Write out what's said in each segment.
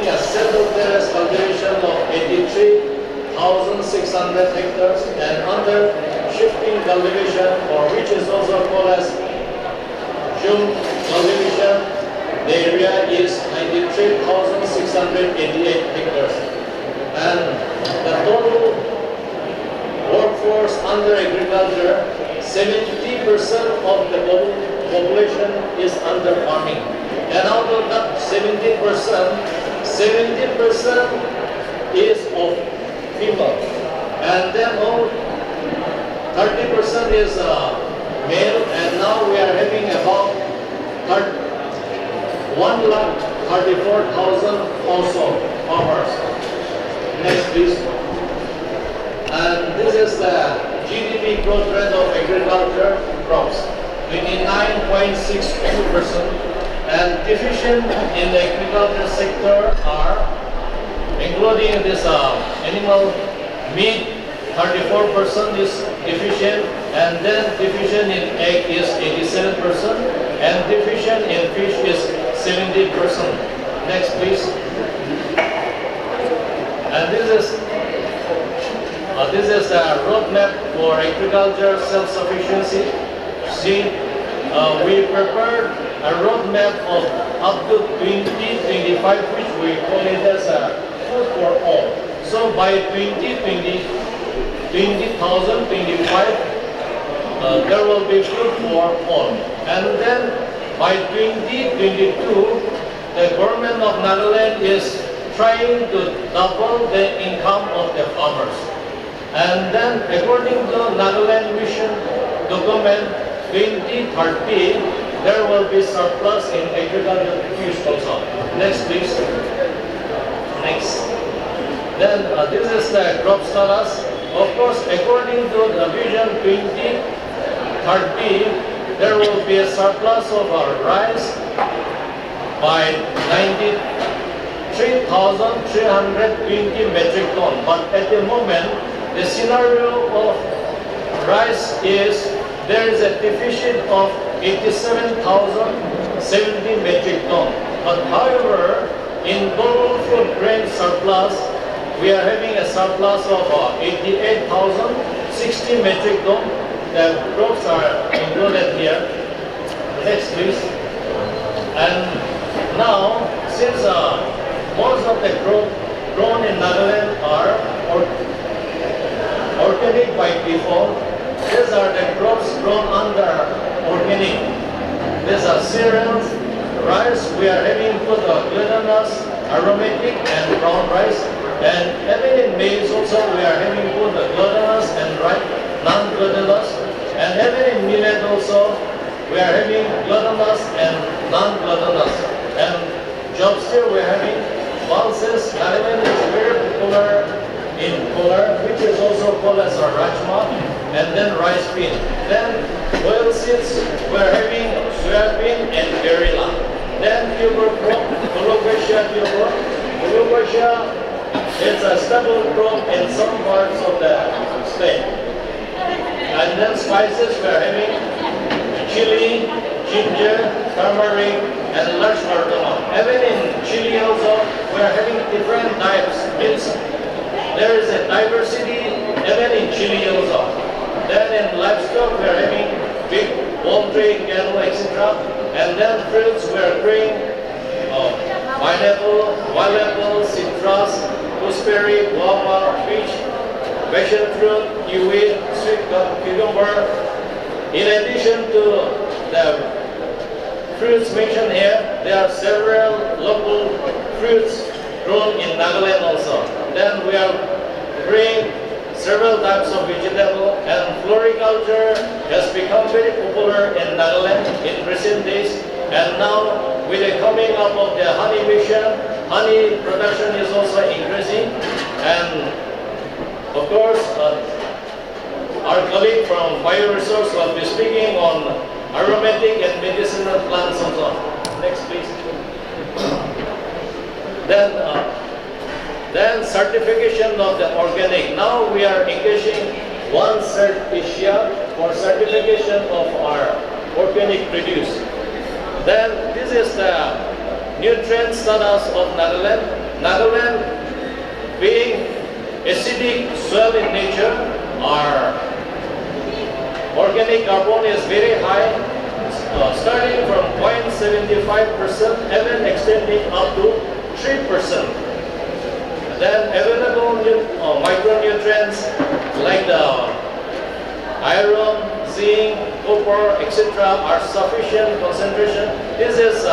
having a settled terrace cultivation of 83,600 hectares and under shifting cultivation, or which is also called as June cultivation, the area is 93,688 hectares. And the total workforce under agriculture, 70% of the population is under farming. And out of that 70% is of female. And then all 30% is male, and now we are having about 1,34,000 household farmers. Next, please. And this is the GDP growth rate of agriculture crops, 29.62%. And deficient in the agriculture sector are, including this animal meat, 34% is deficient, and then deficient in egg is 87%, and deficient in fish is 70%. Next, please. And this is the roadmap for agriculture self-sufficiency. See, we prepared a roadmap of up to 2025, which we call it as a food for all. So by 2025, there will be food for all. And then by 2022, the government of Nagaland is trying to double the income of the farmers. And then according to Nagaland Mission document 2030, there will be surplus in agricultural use also. Next, please. Next. Then this is the crop status. Of course, according to the Vision 2030, there will be a surplus of our rice by 93,320 metric ton. But at the moment, the scenario of rice is there is a deficit of 87,070 metric ton. But however, in global food grain surplus, we are having a surplus of 88,060 metric ton. The crops are included here. Next, please. And now, since most of the crop grown in Nagaland are organic by default, these are the crops grown under organic. These are cereals, rice. We are having both glutinous, aromatic, and brown rice. And even in maize also, we are having both glutinous and non-glutinous. And even in millet also, we are having glutinous and non-glutinous. And jobs here we are having pulses. Nagaland is very popular in color, which is also called as a rajma, and then rice bean. Then oil seeds, we are having soybean and berilla. Then tuber crop, Colocasia tuber. Colocasia is a staple crop in some parts of the state. And then spices, we are having chili, ginger, turmeric, and large cardamom. Even in chili also, we are having different types. Means there is a diversity even in chili also. Then in livestock, we are having pig, poultry, cattle, etc. And then fruits, we are growing pineapple, wild apple, citrus, gooseberry, guava, peach, passion fruit, kiwi, sweet cucumber. In addition to the fruits mentioned here, there are several local fruits grown in Nagaland also. Then we are growing several types of vegetable, and floriculture has become very popular in Nagaland in recent days. And now with the coming up of the honey mission, honey production is also increasing. And of course, our colleague from Bioresource will be speaking on aromatic and medicinal plants also. Next, please. Then certification of the organic. Now we are engaging One Cert Asia for certification of our organic produce. Then this is the nutrient status of Nagaland. Nagaland being acidic soil in nature, our organic carbon is very high, starting from 0.75%, even extending up to 3%. Then available micronutrients like the iron, zinc, copper, etc. are sufficient concentration. This is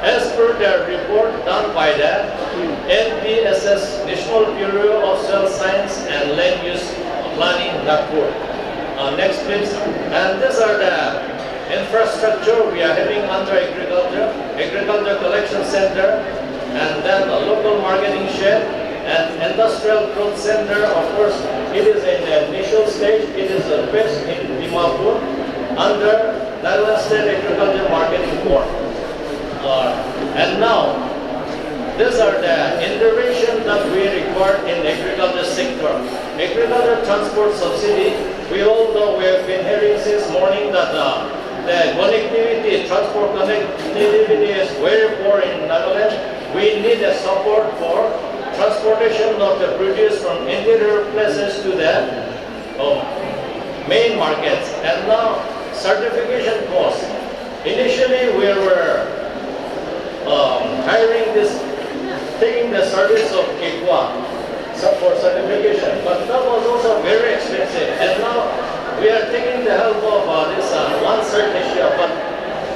as per the report done by the NBSS, National Bureau of Soil Science and Land Use Planning, Nagpur. Next please. And these are the infrastructure we are having under agriculture collection center, and then a local marketing shed and industrial growth center. Of course, it is in the initial stage. It is based in Dimapur under Nagaland State Agriculture Marketing Board. And now, these are the intervention that we require in agriculture sector. Agriculture transport subsidy. We all know, we have been hearing since morning that the connectivity, transport connectivity is very poor in Nagaland. We need a support for transportation of the produce from interior places to the main markets. And now, certification cost. Initially, we were taking the service of EQUA for certification, but that was also very expensive. And now we are taking the help of this One Cert Asia, but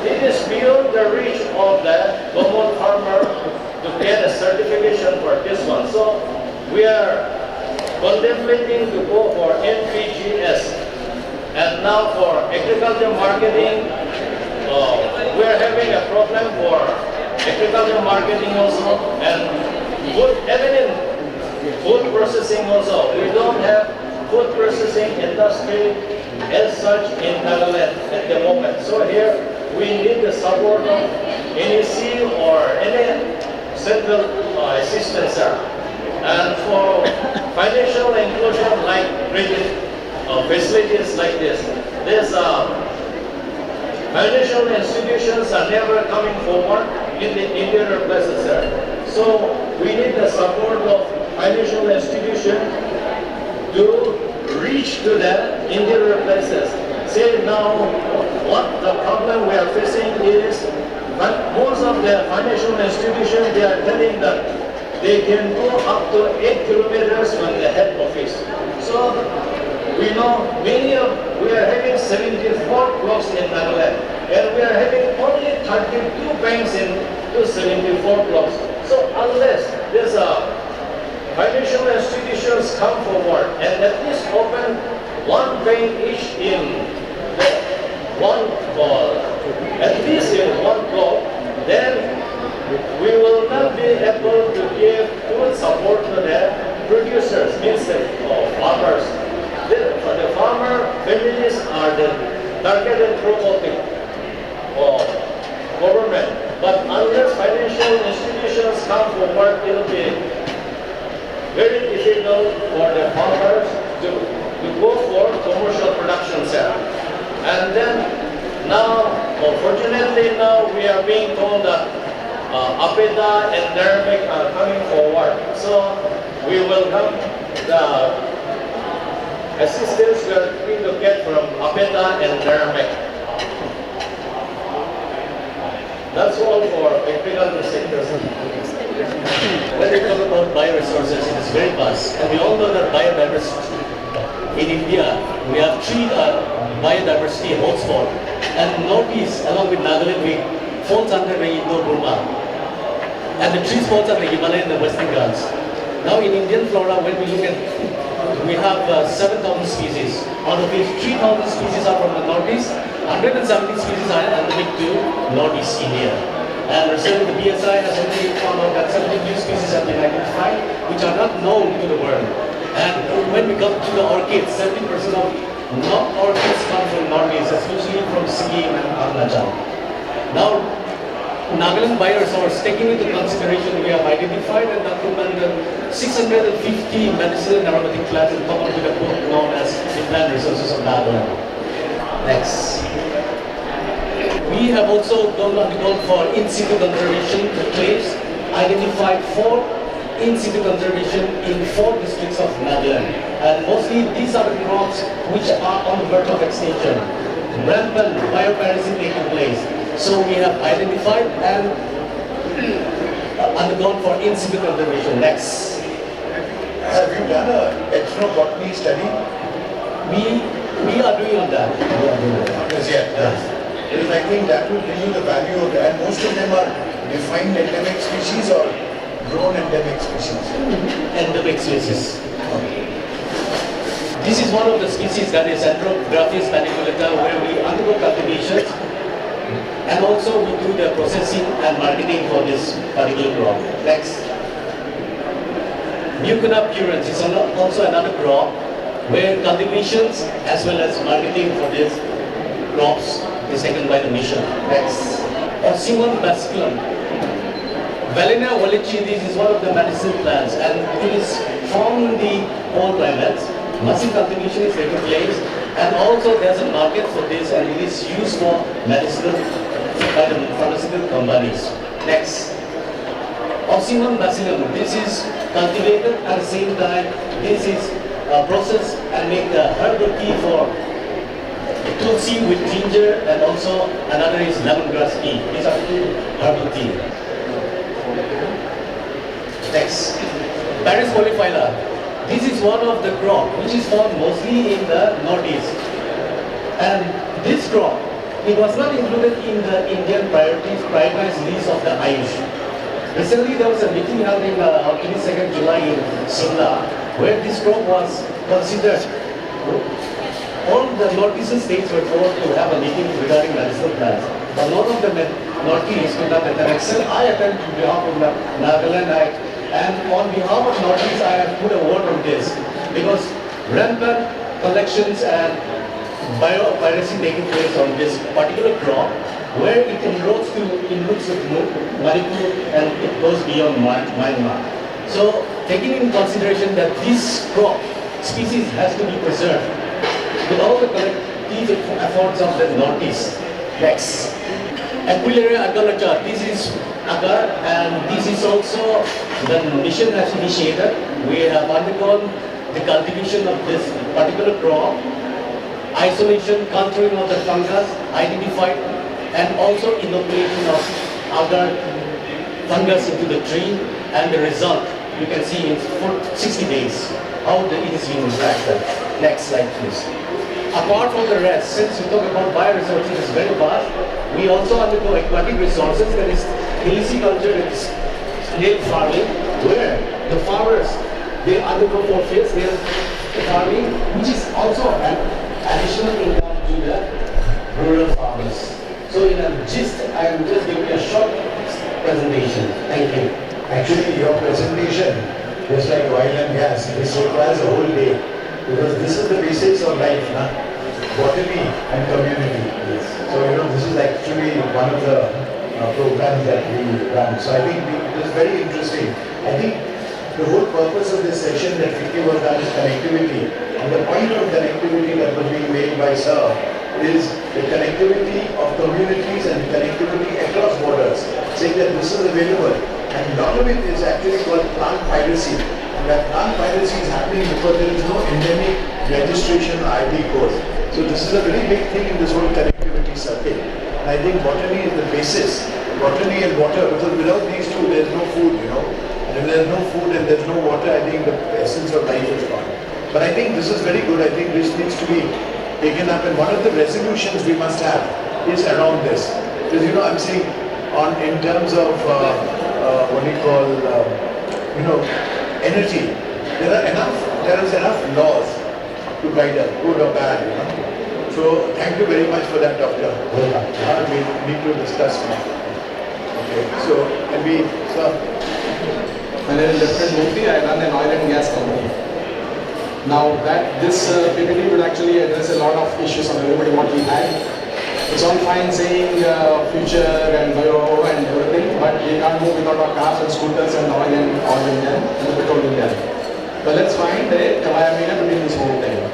it is beyond the reach of the common farmer to get a certification for this one. So we are contemplating to go for NPGS. And now for agriculture marketing, we are having a problem for agriculture marketing also, and even in food processing also. We don't have food processing industry as such in Nagaland at the moment. So here we need the support of NEC or any central assistance. And for financial inclusion like credit facilities like this, there's financial institutions are never coming forward in the interior places there. So we need the support of financial institution to reach to the interior places. Say now, what the problem we are facing is, but most of the financial institutions, they are telling that they can go up to 8 kilometers from the head office. So we know we are having 74 blocks in Nagaland, and we are having only 32 banks in 74 blocks. So unless there's financial institutions come forward and at least open one bank each in one at least in one block, then we will not be able to give full support to the producers, means the farmers. For the farmer families are the targeted promoting government. But unless financial institutions come forward, it will be very difficult for the farmers to go for commercial production sale. And then now, fortunately now we are being told that APEDA and NERMIC are coming forward. So we welcome the assistance we are going to get from APEDA and NERMIC. That's all for agricultural sectors. When we talk about bioresources, it is very vast. And we all know that biodiversity in India, we have three biodiversity hotspots. And Northeast, along with Nagaland, falls under the Indo-Burma. And the three spots are the Himalaya and the Western Ghats. Now in Indian flora, when we look at, we have 7,000 species, out of which 3,000 species are from the Northeast, 170 species are endemic to Northeast India. And recently the BSI has already found out that 70 new species have been identified, which are not known to the world. And when we come to the orchids, 70% of non-orchids come from Northeast, especially from Sikkim and Arunachal. Now, Nagaland bioresource, taking into consideration, we have identified and documented 650 medicinal and aromatic plants and come up with a book known as The Plant Resources of Nagaland. Next. We have also gone for in-situ conservation claims, identified 4 in-situ conservation in 4 districts of Nagaland. And mostly these are the crops which are on the verge of extinction. Rampant biopiracy taking place. So we have identified and undergone for in-situ conservation. Next. Have you done a ethnobotany study? We are doing on that. Yes, yeah. Because I think that will bring you the value of that. And most of them are defined endemic species or grown endemic species. Endemic species. This is one of the species that is Andrographis paniculata, where we undergo cultivations and also we do the processing and marketing for this particular crop. Next. Mucuna purans is also another crop where cultivations as well as marketing for these crops is taken by the mission. Next. Ossimum basculum. Valenia wallichi, this is one of the medicinal plants and it is found in the cold climates. Massive cultivation is taking place and also there's a market for this and it is used for medicinal by the pharmaceutical companies. Next. Ossimum bacillum, this is cultivated at the same time, this is processed and make the herbal tea for tulsi with ginger and also another is lemongrass tea. These are 2 herbal tea. Next. Paris polyphylla. This is one of the crop which is found mostly in the northeast. And this crop, it was not included in the Indian prioritized list of the Ayush. Recently there was a meeting held in on 22nd July in Simla where this crop was considered. All the northeastern states were told to have a meeting regarding medicinal plants. But none of the northeast conducted an action. I attended on behalf of Nagaland and on behalf of Northeast I have put a word on this because rampant collections and biopiracy taking place on this particular crop where it enrolls to inroads with Manipur and it goes beyond Myanmar. So taking in consideration that this crop species has to be preserved with all the collective efforts of the Northeast. Next. Aquilaria agarata, this is agar and this is also the mission has initiated. We have undergone the cultivation of this particular crop, isolation, culturing of the fungus, identified and also inoculation of agar fungus into the tree and the result you can see in 60 days how it is being impacted. Next slide please. Apart from the rest, since we talk about bioresources, it's very vast, we also undergo aquatic resources, that is silviculture, that is snail farming, where the farmers, they undergo for fish snail farming, which is also an additional income to the rural farmers. So in a gist, I am just giving a short presentation. Thank you. Actually, your presentation, just like oil and gas, this requires a whole day. Because this is the basics of life, botany and community. So, this is actually one of the programs that we run. So I think it is very interesting. I think the whole purpose of this session that Vicky was done is connectivity. And the point of connectivity that was being made by Sir is the connectivity of communities and connectivity across borders, saying that this is available. And a lot of it is actually called plant piracy. And that plant piracy is happening because there is no endemic registration ID code. So this is a very big thing in this whole connectivity circuit. And I think botany is the basis. Botany and water, because without these two, there is no food, And if there is no food and there is no water, I think the essence of life is gone. But I think this is very good. I think this needs to be taken up. And one of the resolutions we must have is around this. Because, I'm saying in terms of energy, there is enough laws to guide us, good or bad, So thank you very much for that, Doctor. We need to discuss now. Okay, so can we, sir? My name is Lieutenant Murthy. I run an oil and gas company. Now this PPT would actually address a lot of issues on everybody what we had. It's all fine saying future and bio and everything, but we can't move without our cars and scooters and oil and petrol in there. So let's find a combination between this whole thing.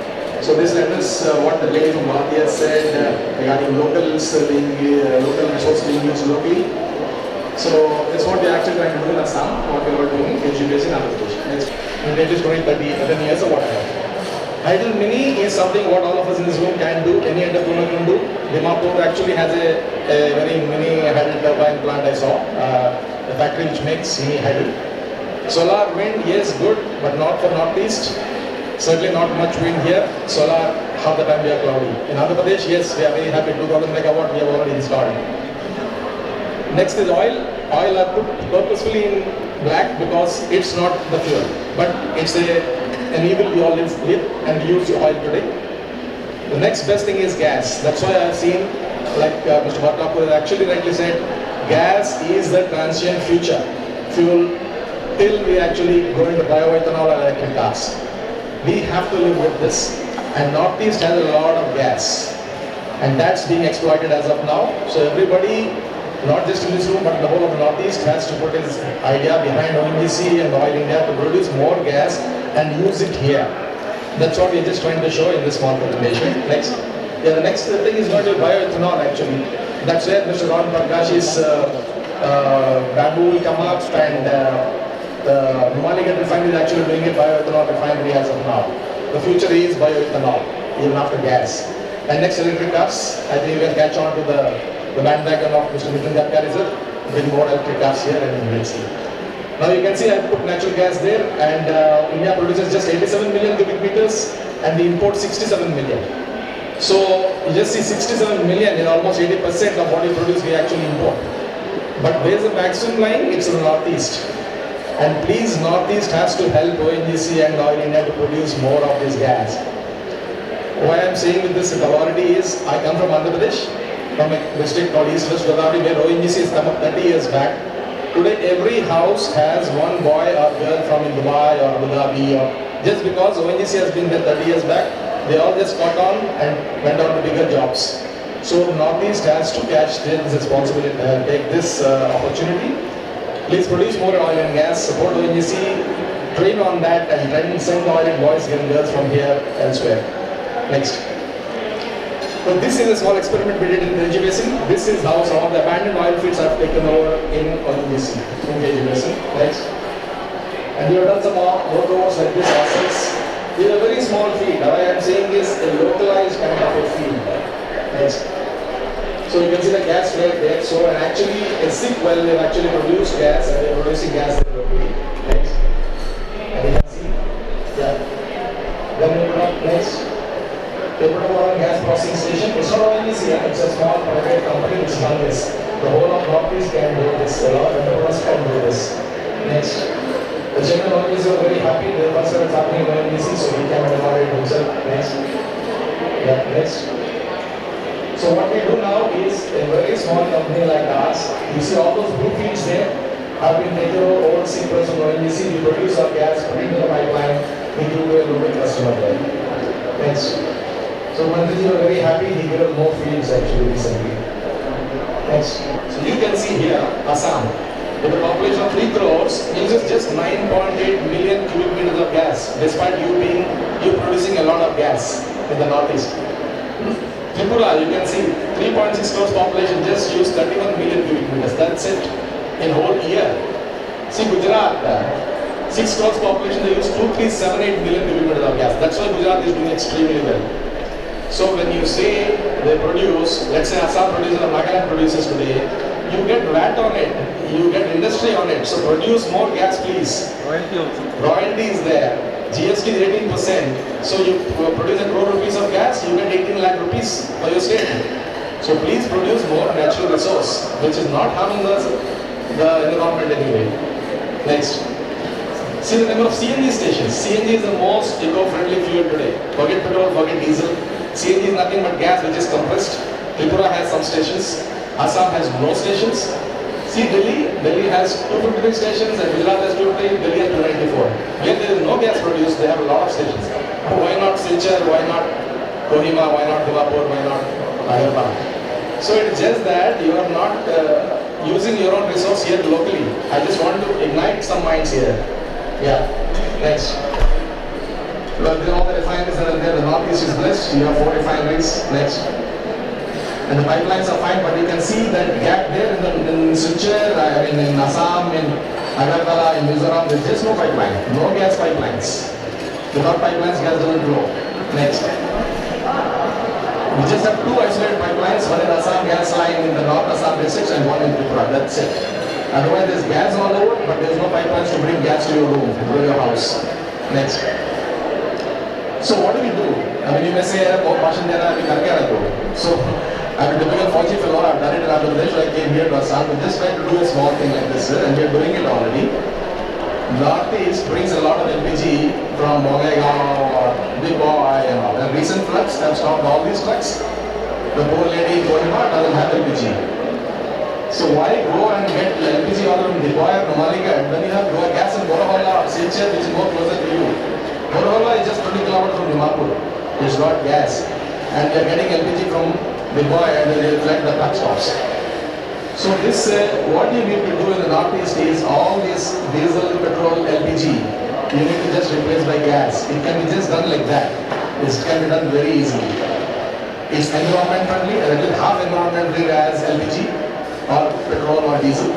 So this address what the lady from Bharati has said regarding local resource being used locally. So that's what we are actually trying to do in Assam, what we were doing in education in Andhra Pradesh. Next, it is 20, 30, 10 years or whatever. Hydel Mini is something what all of us in this room can do, any entrepreneur can do. Dimapur actually has a very mini hydel turbine plant I saw, a factory which makes mini hydel. Solar wind, yes, good, but not for Northeast. Certainly not much wind here. Solar, half the time we are cloudy. In Andhra Pradesh, yes, we are very happy. 2000 megawatt we have already installed. Next is oil. Oil are put purposefully in black because it's not the fuel, but it's an evil we all live with and use oil today. The next best thing is gas. That's why I have seen, like Mr. Bhattakur has actually rightly said, gas is the transient future fuel till we actually go into bioethanol and electric cars. We have to live with this, and Northeast has a lot of gas, and that's being exploited as of now. So everybody, not just in this room, but the whole of the Northeast has to put his idea behind ONGC and Oil India to produce more gas and use it here. That's what we're just trying to show in this small presentation. Next. Yeah, the next thing is going to be bioethanol actually. That's where Mr. Ron Prakash's bamboo will come up, and the Numaligarh refinery is actually doing a bioethanol refinery as of now. The future is bioethanol, even after gas. And next, electric cars. I think we can catch on to the bandwagon of Mr. Nitin Gadkari, sir. Bring more electric cars here and we'll see. Now you can see I put natural gas there, and India produces just 87 million cubic meters and we import 67 million. So you just see 67 million in almost 80% of what we produce we actually import. But where is the maximum lying? It's in the Northeast. And please, Northeast has to help ONGC and Oil India to produce more of this gas. Why I am saying with this authority is, I come from Andhra Pradesh, from a district called East West Godavari, where ONGC has come up 30 years back. Today every house has one boy or girl from Dubai or Abu Dhabi, or just because ONGC has been there 30 years back, they all just caught on and went on to bigger jobs. So Northeast has to catch this responsibility, take this opportunity. Please produce more oil and gas, support ONGC, train on that, and try and send oil and boys and girls from here elsewhere. Next. So this is a small experiment we did in the KG Basin. This is how some of the abandoned oil fields have taken over in ONGC, in KG Basin. Next. And we have done some workovers like this ourselves. This is a very small field. What I am saying is a localized kind of a field. Next. So you can see the gas right there. So and actually a sick well, they've actually produced gas and they're producing gas there locally. Next. And you can see. Yeah. Then we put up next. They put up a gas processing station. It's not only here, it's a small private company which runs this. The whole of Northeast can do this. A lot of entrepreneurs can do this. Next. The general owners are very happy. The person is happening in ONGC, so he can evaluate himself. Next. Yeah, next. So what we do now is a very small company like ours. You see all those blue fields there have been taken over overseas from ONGC. We produce our gas, put it into the pipeline, we give to a local customer there. Next. So Mantriji was very happy, he gave us more fields actually recently. Next. So you can see here, Assam, with a population of 3 crores, uses just 9.8 million cubic meters of gas, despite you producing a lot of gas in the Northeast. Tripura, you can see 3.6 crores population just use 31 million cubic meters. That's it in whole year. See Gujarat, 6 crores population, they use 2378 million cubic meters of gas. That's why Gujarat is doing extremely well. So when you say they produce, let's say Assam produces or Nagaland produces today, you get VAT on it, you get industry on it. So produce more gas, please. Royalty also. Royalty is there. GST is 18%. So you produce a crore rupees of gas, you get 18 lakh rupees for your state. So please produce more natural resource, which is not harming the environment anyway. Next. See the number of CNG stations. CNG is the most eco-friendly fuel today. Forget petrol, forget diesel. CNG is nothing but gas which is compressed. Tripura has some stations. Assam has no stations. See Delhi has 253 stations and Gujarat has 250, Delhi has 294. Where there is no gas produced, they have a lot of stations. Why not Silchar, why not Kohima, why not Dimapur, why not Hyderabad? So it's just that you are not using your own resource here locally. I just want to ignite some minds here. Yeah, next. Well, then all the refineries that are there, the northeast is blessed. You have 4 refineries. Next. And the pipelines are fine, but you can see that gap there in Silchar, in Assam, in Agartala, in Mizoram, there's just no pipeline. No gas pipelines. Without pipelines, gas doesn't flow. Next. We just have 2 isolated pipelines, one in Assam gas line in the North Assam districts and one in Tripura. That's it. Otherwise, there's gas all over, but there's no pipelines to bring gas to your room, to your house. Next. So what do? You may say, so I'm a typical Fauci fellow, I've done it in Andhra Pradesh, I came here to Assam, we just trying to do a small thing like this, and we are doing it already. Northeast brings a lot of LPG from Bongaigaon or Dipoy and all. And recent floods have stopped all these trucks. The poor lady in Kohima doesn't have LPG. So why go and get LPG order from Dipoy or Numaligarh when you have gas in Borohalla or Silchar, which is more closer to you? Borohalla is just 20 kilometers from Dimapur. It's got gas. And we are getting LPG from Dipoy and they reflect the truck stops. So this, what you need to do in the northeast is all this diesel, petrol, LPG, you need to just replace by gas. It can be just done like that. It can be done very easily. It's environment friendly, a little half environment friendly as LPG or petrol or diesel.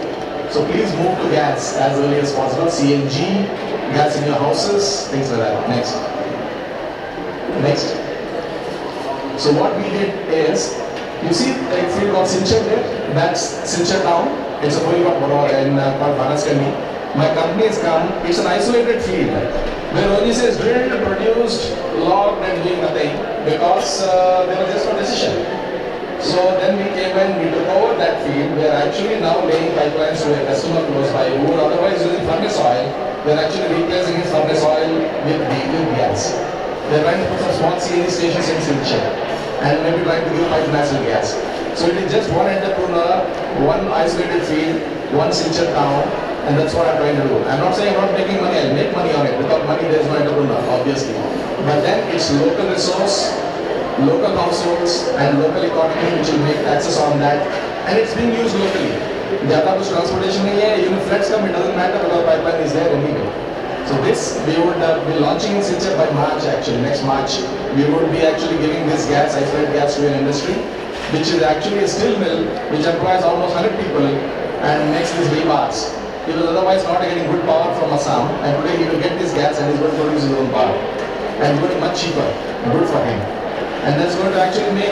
So please move to gas as early as possible. CNG, gas in your houses, things like that. Next. Next. So what we did is, you see the field called Silchar there? That's Silchar town. It's a field called Banaskandi. My company has come, it's an isolated field where ONGC is drilled, produced, logged and doing nothing because there was just no decision. So then we came and we took over that field. We are actually now laying pipelines to a customer close by who would otherwise using furnace oil. We are actually replacing his furnace oil with gas. They are trying to put some small CNG stations in Silchar and maybe trying to give pipe natural gas. So it is just one entrepreneur, one isolated field, one Silchar town, and that's what I'm trying to do. I'm not saying I'm not making money, I'll make money on it. Without money, there's no entrepreneur, obviously. But then it's local resource, local households, and local economy which will make taxes on that, and it's being used locally. Jada kuch transportation nahi hai, even floods come, it doesn't matter because pipeline is there anyway. So this, we would be launching in Silchar by March actually, next March. We would be actually giving this gas, isolated gas to an industry, which is actually a steel mill, which employs almost 100 people and makes these rebars. He was otherwise not getting good power from Assam, and today he will get this gas and he's going to produce his own power. And it's going to be much cheaper, good for him. And that's going to actually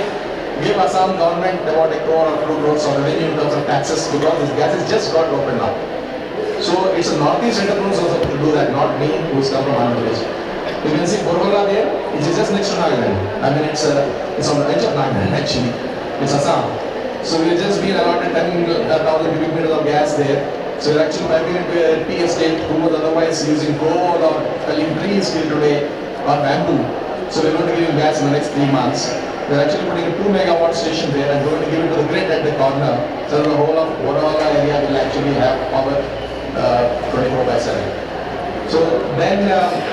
give Assam government about 1 crore or 2 crores of revenue in terms of taxes because this gas has just got opened up. So it's a northeast entrepreneurs also to do that, not me who's come from Andhra Pradesh. You can see Borohalla there, it is just next to Nagaland. It's on the edge of Nagaland actually. It's Assam. So we've just been allotted 10,000 cubic meters of gas there. So we're actually piping into a tea estate who was otherwise using coal or felling trees till today or bamboo. So we're going to give him gas in the next 3 months. We're actually putting a 2 megawatt station there and we're going to give it to the grid at the corner. So the whole of Borohalla area will actually have power 24/7. So then,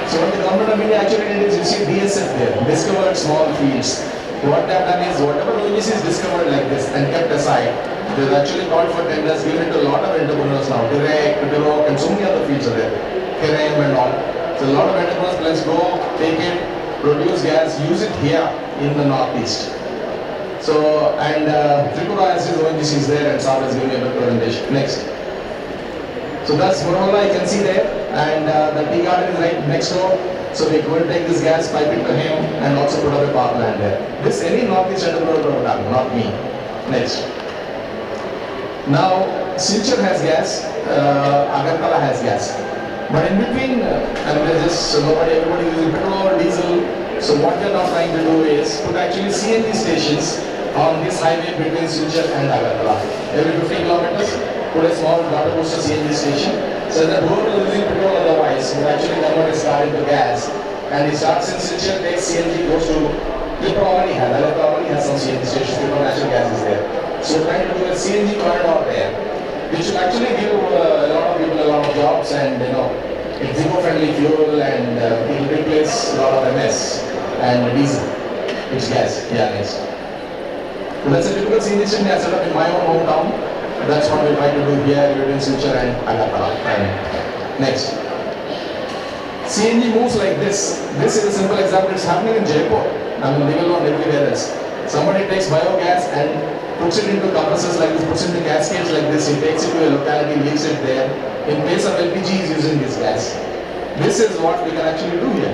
so what the government of India actually did is, you see DSF there, discovered small fields. What they have done is, whatever ONGC is discovered like this and kept aside, they've actually called for tenders, given it to a lot of entrepreneurs now, Direct, Dirok, and so many other fields are there, Kerem and all. So a lot of entrepreneurs, let's go, take it, produce gas, use it here in the northeast. So, and Tripura has his ONGC is there and Saab is giving a better presentation. Next. So that's Borohalla, you can see there, and the tea garden is right next door. So we're going to take this gas, pipe it to him, and also put up a power plant there. This any northeast entrepreneur would have done, not me. Next. Now, Silchar has gas, Agartala has gas. But in between, there's just everybody using petrol, diesel. So what we're now trying to do is put actually CNG stations on this highway between Silchar and Agartala. Every 50 kilometers, put a small water booster CNG station. So that whoever is using petrol otherwise will actually convert his car into gas. And he starts in Silchar, takes CNG, goes to Tripura already has some CNG stations, Tripura natural gas is there. So we're trying to do a CNG corridor there, which will actually give a lot of people a lot of jobs, and it's eco-friendly fuel, and it will replace a lot of MS and diesel. It's gas. Yeah, next. So that's a typical CNG station I set up in my own hometown. That's what we're trying to do here between Silchar and Agartala. And next. CNG moves like this. This is a simple example. It's happening in Jaipur. I mean, leave alone everywhere else. Somebody takes biogas and puts it into compressors like this, puts it into cascades like this. He takes it to a locality, leaves it there. In place of LPG, he's using this gas. This is what we can actually do here.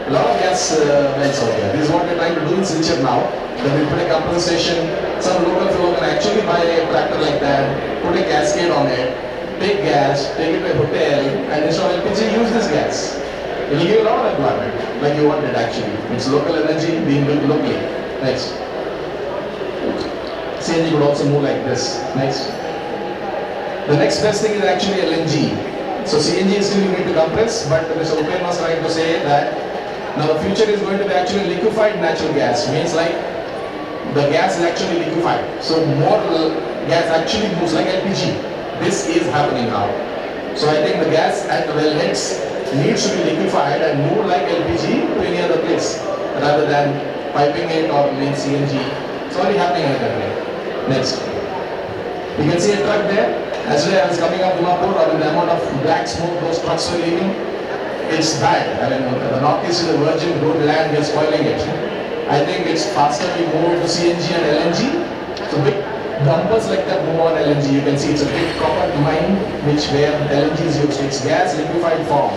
A lot of gas wells out here. This is what we're trying to do in Silchar now. That we put a compressor station. Some local fellow can actually buy a tractor like that, put a cascade on it, take gas, take it to a hotel, and instead of LPG, use this gas. It will give you a lot of employment, like you wanted actually. It's local energy being built locally. Next. CNG would also move like this. Next. The next best thing is actually LNG. So CNG is still you need to compress, but Mr. Upen was trying to say that now the future is going to be actually liquefied natural gas. Means like the gas is actually liquefied. So more gas actually moves like LPG. This is happening now. So I think the gas at the wellheads needs to be liquefied and move like LPG to any other place rather than piping it or main CNG. It's already happening in that way. Next. You can see a truck there. Yesterday I was coming up Dimapur, I mean the amount of black smoke those trucks were leaving, it's bad. I mean the northeast is a virgin good land, we are spoiling it. I think it's faster we move to CNG and LNG. So big dumpers like that move on LNG. You can see it's a big copper mine which where LNG is used. It's gas liquefied form.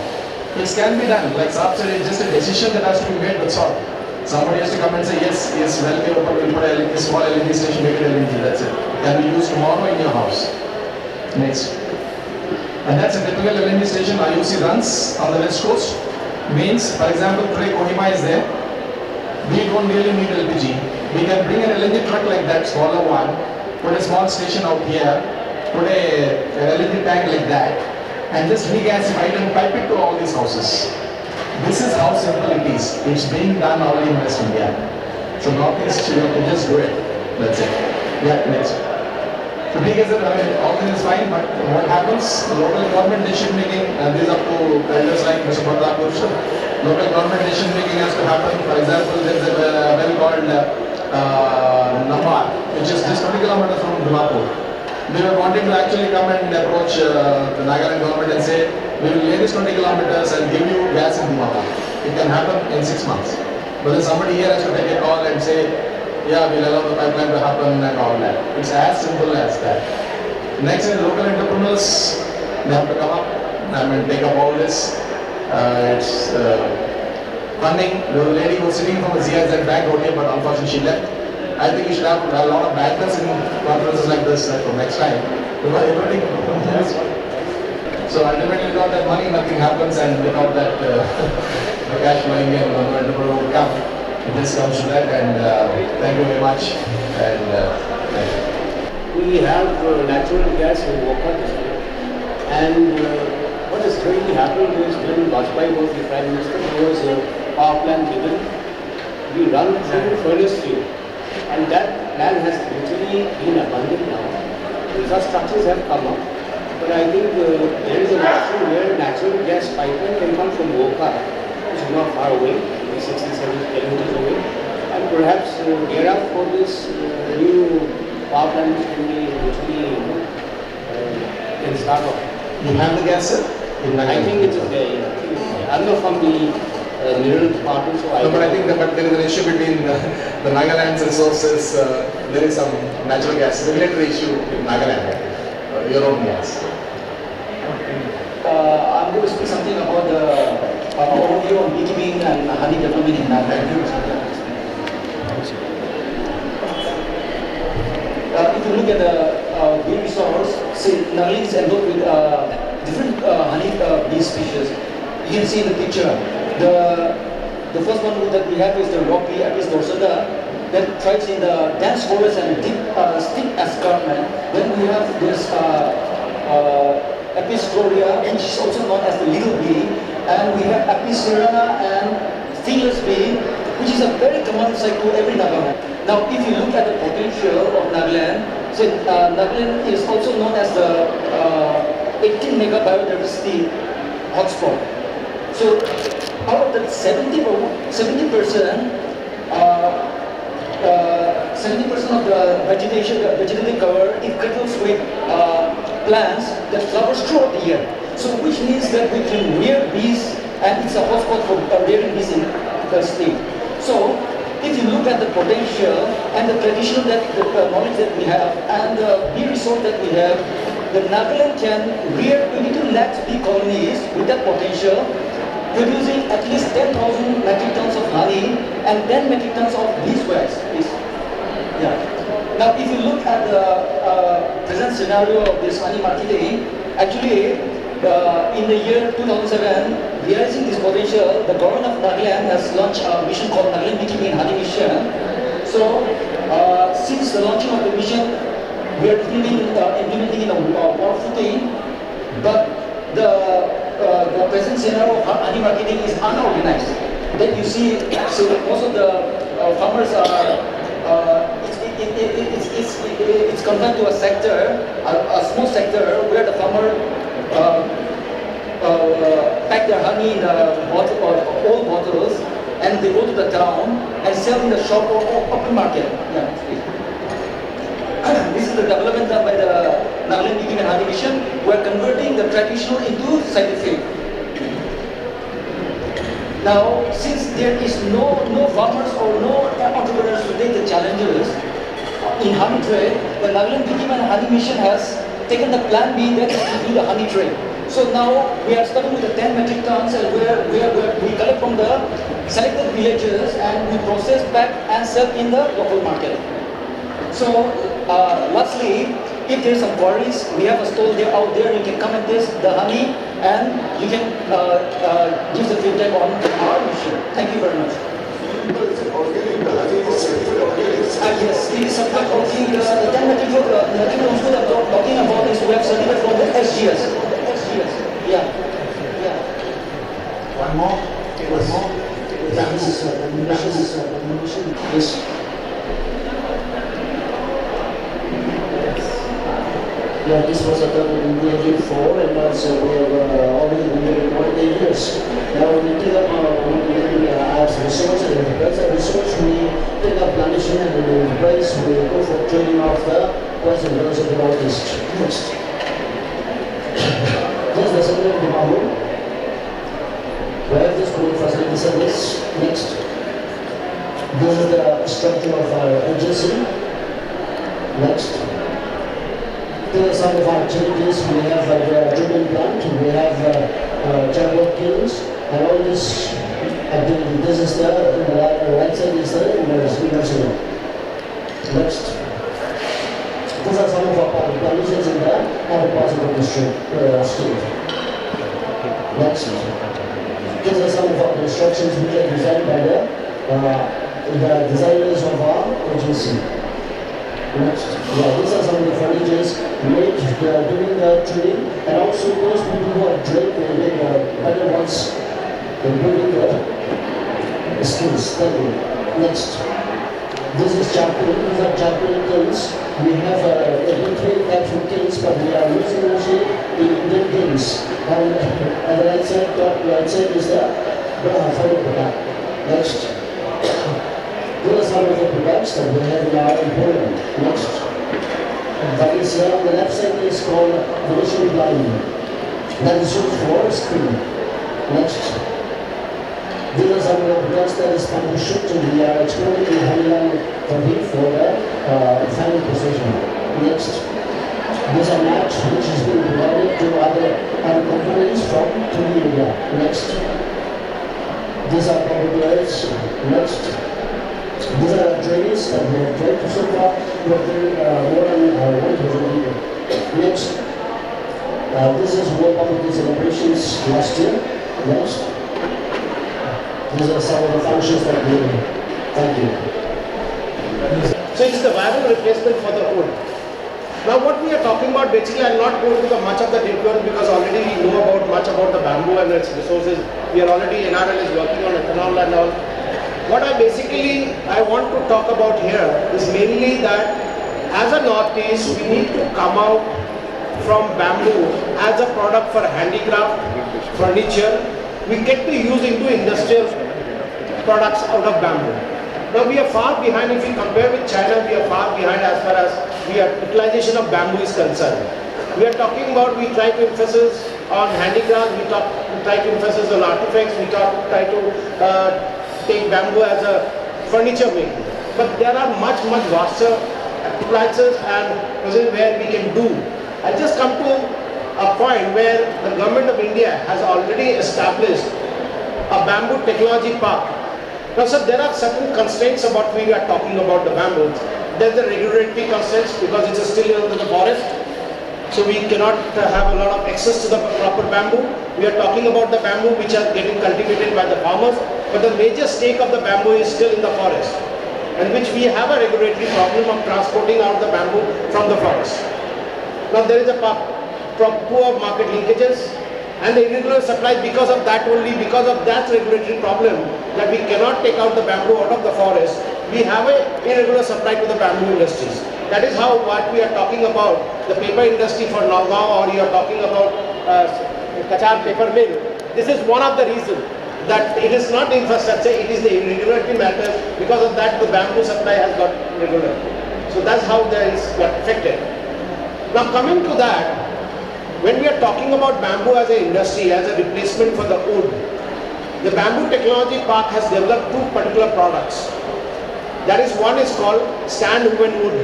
It can be done. Like Saab said, it's just a decision that has to be made, that's all. Somebody has to come and say, yes, well, we'll put a small LNG station, make it LNG, that's it. Can be used tomorrow in your house. Next. And that's a typical LNG station IOC runs on the west coast. Means, for example, today Kohima is there. We don't really need LPG. We can bring an LNG truck like that, smaller one, put a small station out here, put an LNG tank like that, and just regasify it and pipe it to all these houses. This is how simple it is. It's being done already in West India. So Northeast, you have to just do it. That's it. Yeah, next. So big as all this is fine, but what happens? Local government decision making, and this is up to elders like Mr. Pradhakur. Local government decision making has to happen. For example, there is a well called Nambar, which is just 20 kilometers from Dimapur. They were wanting to actually come and approach the Nagaland government and say, we will lay this 20 kilometers and give you gas in Dimapur. It can happen in 6 months. But then somebody here has to take a call and say, yeah, we'll allow the pipeline to happen and all that. It's as simple as that. Next is local entrepreneurs. They have to come up and take up all this. It's funding. The lady who was sitting from the CIZ bank out here, but unfortunately she left. I think we should have a lot of bankers in conferences like this for next time. Because everything. So ultimately without that money nothing happens, and without that the cash flowing in, no entrepreneur will come. This comes to that, and thank you very much. And thank you. We have natural gas in Wokha district, and what has really happened is when Vajpayee was the Prime Minister, there was a power plant given. We run through furnace field, and that land has literally been abandoned now. Infrastructures have come up, but I think there is an option where natural gas pipeline can come from Wokha, which is not far away, maybe 60-70 kilometers away, and perhaps gear up for this new power plant which can be literally can start off. You have the gas, sir? I think it's okay. I'm not from the mineral department, so I. No, but I think but there is an issue between the Nagaland's resources. There is some natural gas, regulatory issue in Nagaland. Your own gas. I'm going to speak something about the overview on beekeeping and honey development in Nagaland. If you look at the bee resource, say Nagaland is endowed with different honey bee species. You can see in the picture. The first one that we have is the rock bee Apis dorsata that thrives in the dense forest and deep steep escarpment. Then we have this Apis florea, which is also known as the little bee, and we have Apis cerana and stingless bee, which is a very common sight to every Nagaland. Now, if you look at the potential of Nagaland, so Nagaland is also known as the 18 mega biodiversity hotspot. So, out of that 70%, 70% of the vegetation, the vegetative cover, it cradles with plants that flowers throughout the year. So which means that we can rear bees and it's a hotspot for rearing bees in the state. So, if you look at the potential and the tradition that the knowledge that we have and the bee resource that we have, the Nagaland can rear 22 lakhs bee colonies with that potential, producing at least 10,000 metric tons of honey and 10 metric tons of beeswax. Yeah. Now, if you look at the present scenario of this honey marketing, actually, in the year 2007, realizing this potential, the government of Nagaland has launched a mission called Nagaland Beekeeping and Honey Mission. So, since the launching of the mission, we are implementing in a war footing, but the present scenario of honey marketing is unorganized. Then you see, so most of the farmers are, it's confined to a sector, a small sector where the farmer pack their honey in the bottle or old bottles, and they go to the town and sell in the shop or open market. Yeah. This is the development done by the Nagaland Beekeeping and Honey Mission. We are converting the traditional into scientific. Now, since there is no farmers or no entrepreneurs to take the challenges in honey trade, the Nagaland Beekeeping and Honey Mission has taken the plan B that is to do the honey trade. So now we are starting with the 10 metric tons and we collect from the selected villages and we process back and sell in the local market. So lastly, if there are some quarries, we have a stall there out there, you can come and taste the honey and you can give the feedback on our mission. Thank you very much. Yes, it is certified organic. The 10 metric tons that I'm talking about is we have certified from the SGS. Yeah. One more. Yes. Yeah, this was done in the year before, and also we have already been doing 1 years. Now we take up as research and research, we take up plantation and we embrace, we go for training of the person who knows about this. Next. This is the center of the bamboo. We have this growing facility service. Next. This is the structure of our agency. Next. There are some of our changes. We have the treatment plant, we have charcoal kilns, and all this activity. This is the right side is the university. Next. These are some of our conditions in the other parts of the state. Next. These are some of our constructions which are designed by the designers of our agency. Next. Yeah, these are some of the furnitures made during the training, and also those people who are trained, they make better ones in building the skills. Thank you. Next. This is charcoal. These are charcoal kilns. We have three types of kilns, but we are using mostly the Indian kilns. And the right side, top right side is the fire product. Next. These are some of the products that we have in our emporium. Next. That is on the left side is called Venetian blind. That is used for screen. Next. These are some of the products that is published and we are exploring in Honeyland for the final processing. Next. These are maps which is being provided to other companies from India. Next. These are computers. Next. These are trainees that we have trained so far. We have trained more than 1,000 people. Next, this is World Public celebrations last year. Next, these are some of the functions that we do. Thank you. So it's the viable replacement for the wood. Now what we are talking about, basically I will not go into much of the detail because already we know much about the bamboo and its resources. We are already, NRL is working on ethanol and all. What I want to talk about here is mainly that as a Northeast, we need to come out from bamboo as a product for handicraft, furniture. We get to use into industrial products out of bamboo. Now we are far behind. If we compare with China, we are far behind as far as utilization of bamboo is concerned. We are talking about, we try to emphasize on handicrafts, we try to emphasize on artifacts, we try to take bamboo as a furniture making. But there are much vaster appliances and where we can do. I just come to a point where the government of India has already established a bamboo technology park. Now sir, there are certain constraints about when we are talking about the bamboo. There's the regulatory constraints because it is still under the forest. So we cannot have a lot of access to the proper bamboo. We are talking about the bamboo which are getting cultivated by the farmers, but the major stake of the bamboo is still in the forest, and which we have a regulatory problem of transporting out the bamboo from the forest. Now there is a poor market linkages and the irregular supply because of that only, because of that regulatory problem that we cannot take out the bamboo out of the forest. We have a irregular supply to the bamboo industries. That is how what we are talking about, the paper industry for Nagaon, or you are talking about Kachar paper mill. This is one of the reasons that it is not infrastructure, it is the irregularity matter. Because of that, the bamboo supply has got irregular. So that's how there is got affected. Now coming to that, when we are talking about bamboo as an industry, as a replacement for the wood, the Bamboo Technology Park has developed two particular products. That is, one is called stand woven wood,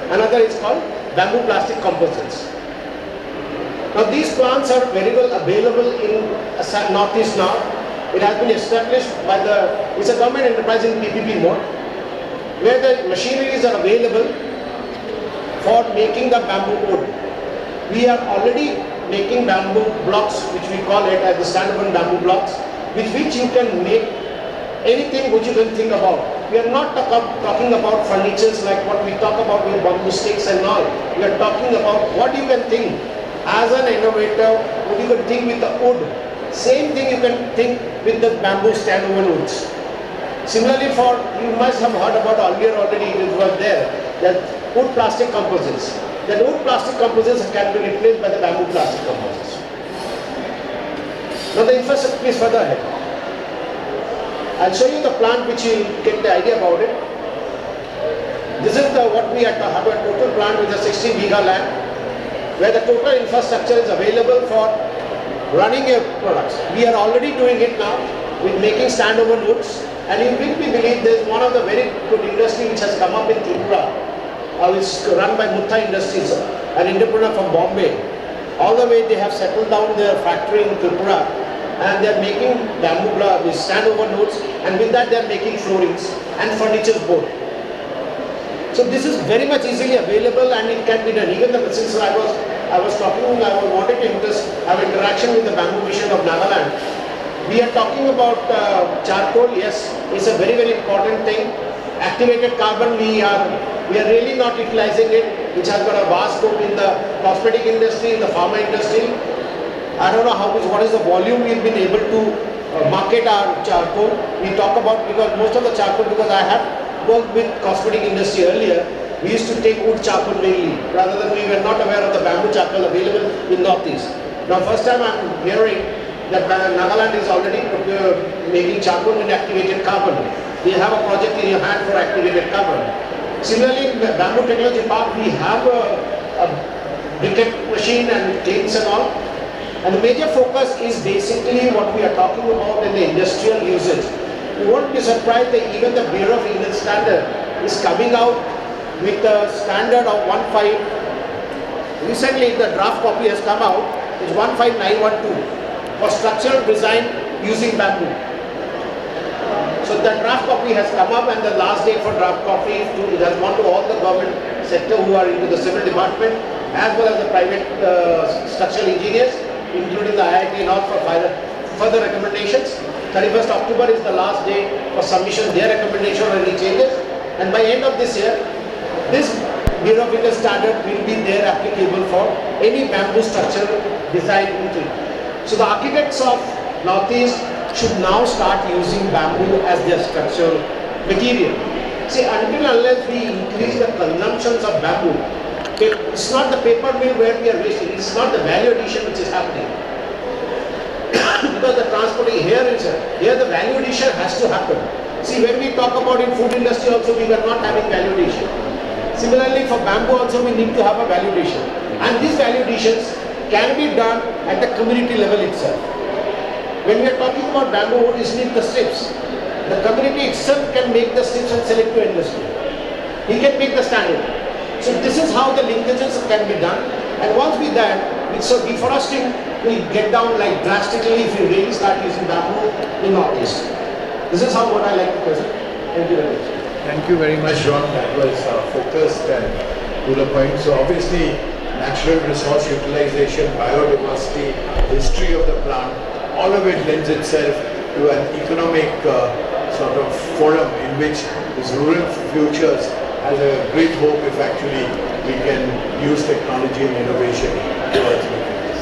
another is called bamboo plastic composites. Now these plants are very well available in Northeast now. It has been established by it's a government enterprise in PPP mode, where the machineries are available for making the bamboo wood. We are already making bamboo blocks, which we call it as the stand-alone bamboo blocks, with which you can make anything which you can think about. We are not talking about furnitures like what we talk about with bamboo sticks and all. We are talking about what you can think as an innovator, what you can think with the wood. Same thing you can think with the bamboo stand-alone woods. Similarly, you must have heard about earlier already, it was there, that wood plastic composites. The wood plastic composites can be replaced by the bamboo plastic composites. Now the infrastructure is further ahead. I'll show you the plant which you get the idea about it. This is what we have a total plant with a 60 bigha land, where the total infrastructure is available for running your products. We are already doing it now with making stand-alone woods, and you will believe there is one of the very good industry which has come up in Tripura. It's run by Mutta Industries, an entrepreneur from Bombay. All the way they have settled down their factory in Tripura, and they are making bamboo with stand-alone woods, and with that they are making floorings and furniture board. So this is very much easily available and it can be done. Even since I was talking, I wanted to have interaction with the Bamboo Mission of Nagaland. We are talking about charcoal. Yes, it's a very important thing. Activated carbon, we are really not utilizing it, which has got a vast scope in the cosmetic industry, in the pharma industry. I don't know what is the volume we've been able to market our charcoal. We talk about, because most of the charcoal, because I have worked with cosmetic industry earlier, we used to take wood charcoal mainly, rather than we were not aware of the bamboo charcoal available in Northeast. Now first time I'm hearing that Nagaland is already making charcoal in activated carbon. They have a project in your hand for activated carbon. Similarly, in the Bamboo Technology Park, we have a briquette machine and claims and all. And the major focus is basically what we are talking about in the industrial usage. You won't be surprised that even the Bureau of Indian Standard is coming out with a standard of 15. Recently, the draft copy has come out. It's 15912 for structural design using bamboo. So the draft copy has come up, and the last date for draft copy it has gone to all the government sector who are into the civil department, as well as the private structural engineers, including the IIT and all, for further recommendations. 31st October is the last day for submission of their recommendation or any changes. And by end of this year, this Bureau of Indian Standard will be there applicable for any bamboo structural design into it. So the architects of Northeast should now start using bamboo as their structural material. See, until unless we increase the consumptions of bamboo, it's not the paper mill where we are wasting, it's not the value addition which is happening. Because the transporting here the value addition has to happen. See, when we talk about in food industry also, we were not having value addition. Similarly, for bamboo also we need to have a value addition. And these value additions can be done at the community level itself. When we are talking about bamboo wood, is need the strips. The community itself can make the strips and sell it to industry. He can make the standard. So this is how the linkages can be done. And once we that, so deforesting will get down like drastically if we really start using bamboo in Northeast. This is how what I like to present. Thank you very much. Thank you very much, Ron. That was focused and to the point. So obviously, natural resource utilization, biodiversity, history of the plant, all of it lends itself to an economic sort of forum in which this rural futures has a great hope if actually we can use technology and innovation towards making this.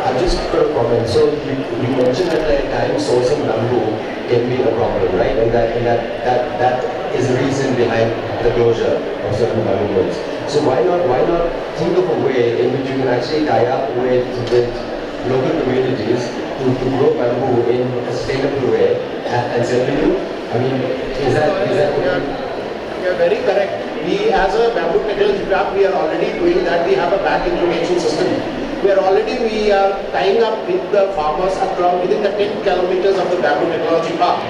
I've just got a comment. So you mentioned that at times sourcing bamboo can be a problem, right? And that is the reason behind the closure of certain bamboo mills. So why not think of a way in which you can actually tie up with local communities to grow bamboo in a sustainable way and sell to you? I mean, is that You're very correct. We as a bamboo technology park, we are already doing that. We have a back information system. We are tying up with the farmers across within the 10 kilometers of the bamboo technology park,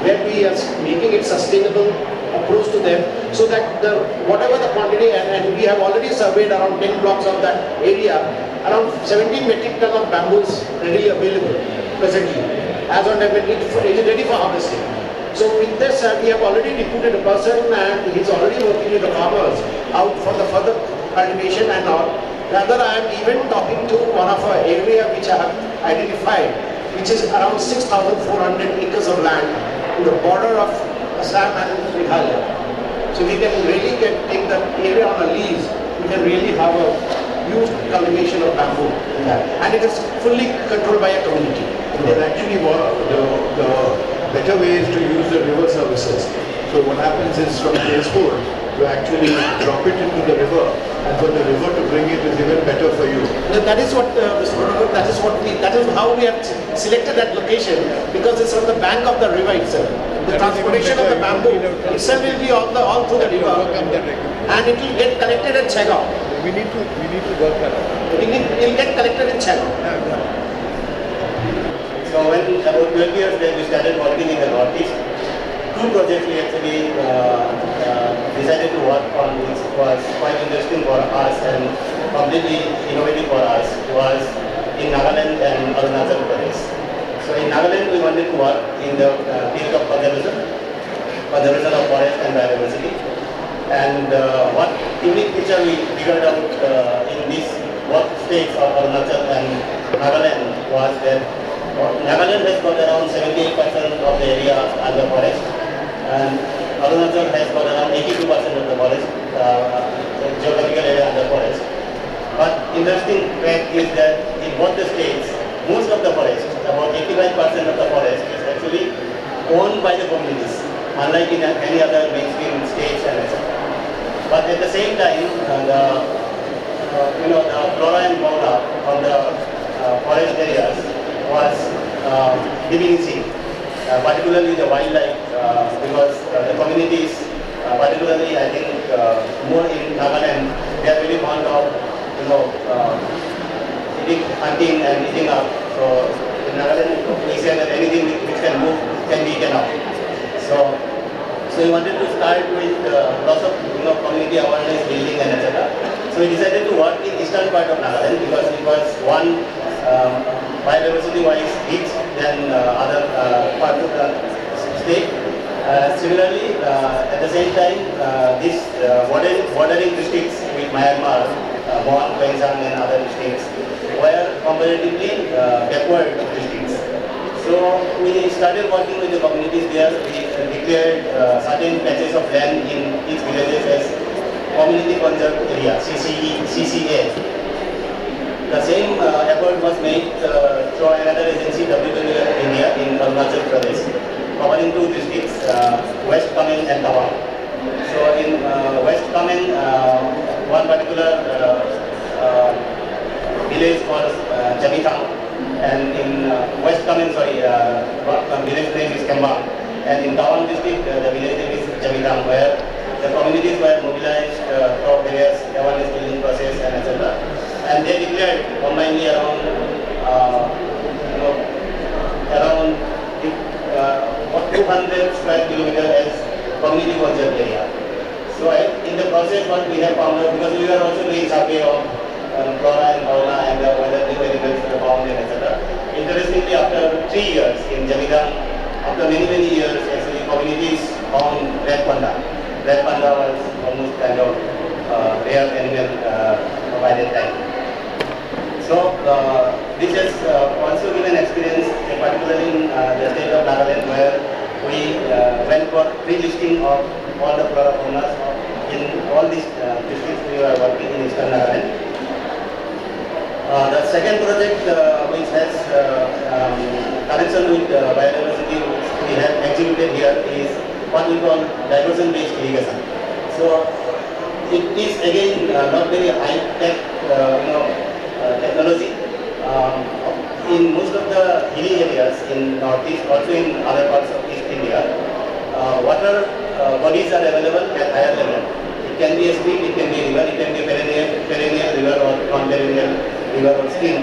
where we are making it sustainable approach to them, so that whatever the quantity, and we have already surveyed around 10 blocks of that area, around 17 metric ton of bamboo is readily available presently, as on it is ready for harvesting. So with this, we have already recruited a person and he's already working with the farmers out for the further cultivation and all. Rather, I am even talking to one of our area which I have identified, which is around 6,400 acres of land in the border of Assam and Meghalaya. So we can really take the area on a lease. We can really have a huge cultivation of bamboo in that. And it is fully controlled by a community. But actually, the better way is to use the river services. So what happens is from Tezpur to actually drop it into the river, and for the river to bring it is even better for you. That is what, Mr. Pranav, that is how we have selected that location, because it's on the bank of the river itself. The transportation of the bamboo itself will be all through the river, and it will get collected at Chagaon. We need to work on it. It will get collected in Chagaon. So when about 12 years back we started working in the Northeast, two projects we actually decided to work on, which was quite interesting for us and completely innovative for us, was in Nagaland and Arunachal Pradesh. So in Nagaland we wanted to work in the field of conservation of forest and biodiversity. And what unique feature we figured out in these both states of Arunachal and Nagaland was that Nagaland has got around 78% of the area under forest, and Arunachal has got around 82% of the forest, geographical area under forest. But interesting fact is that in both the states, most of the forest, about 85% of the forest, is actually owned by the communities, unlike in any other mainstream states and etc. But at the same time, the flora and fauna of the forest areas was diminishing, particularly the wildlife, because the communities, particularly I think more in Nagaland, they are very fond of hunting and eating up. So in Nagaland we say that anything which can move can be eaten up. So we wanted to start with lots of community awareness building and etc. So we decided to work in eastern part of Nagaland because it was one biodiversity wise rich than other parts of the state. Similarly, at the same time, these bordering districts with Myanmar, Mon, Pengsan and other districts were comparatively backward districts. So we started working with the communities there. We declared certain patches of land in each villages as community conserved area, CCA. The same effort was made through another agency, WWF India, in Arunachal Pradesh, covering two districts, West Kamen and Tawang. So in West Kamen, one particular village called Jamitang, and in West Kamen, village name is Kembang, and in Tawang district, the village name is Jamitang, where the communities were mobilized through various awareness building process and etc. and they declared combinedly around, around 200 square kilometer as community conserved area. So in the process, what we have found out, because we were also doing survey of flora and fauna and whether the animals were found and etc. Interestingly, after 3 years in Jamidang, after many years, actually communities found red panda. Red panda was almost kind of rare animal by that time. So this has also given experience, particularly in the state of Nagaland, where we went for pre-listing of all the flora fauna in all these districts we are working in Eastern Nagaland. The second project which has connection with biodiversity which we have executed here is what we call diversion-based irrigation. So it is again not very high-tech technology. In most of the hilly areas in northeast, also in other parts of East India, water bodies are available at higher level. It can be a stream, it can be a river, it can be a perennial river or non-perennial river or stream.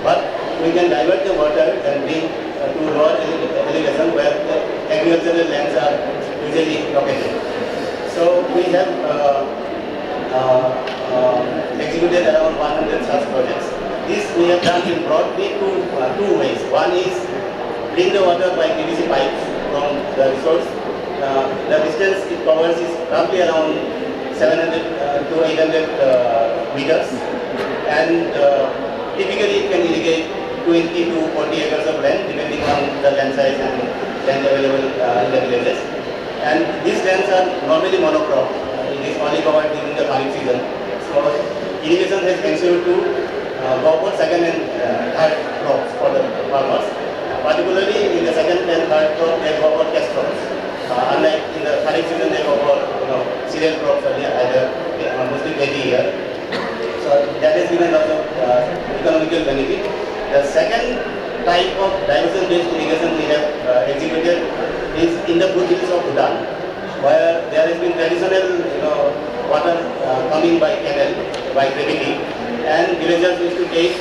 But we can divert the water and bring to lower elevation where the agricultural lands are usually located. So we have executed around 100 such projects. This we have done in broadly two ways. One is bring the water by PVC pipes from the resource. The distance it covers is roughly around 700 to 800 meters, and typically it can irrigate 20 to 40 acres of land depending on the land size and land available in the villages. And these lands are normally monocrop. It is only covered during the Kharif season. So irrigation has ensured to go for second and third crops for the farmers. Particularly in the second and third crop, they go for cash crops. Unlike in the Kharif season, they go for cereal crops earlier, either mostly paddy here. So that has given lots of economical benefit. The second type of diversion-based irrigation we have executed is in the foothills of Bhutan, where there has been traditional water coming by canal, by gravity, and villagers used to take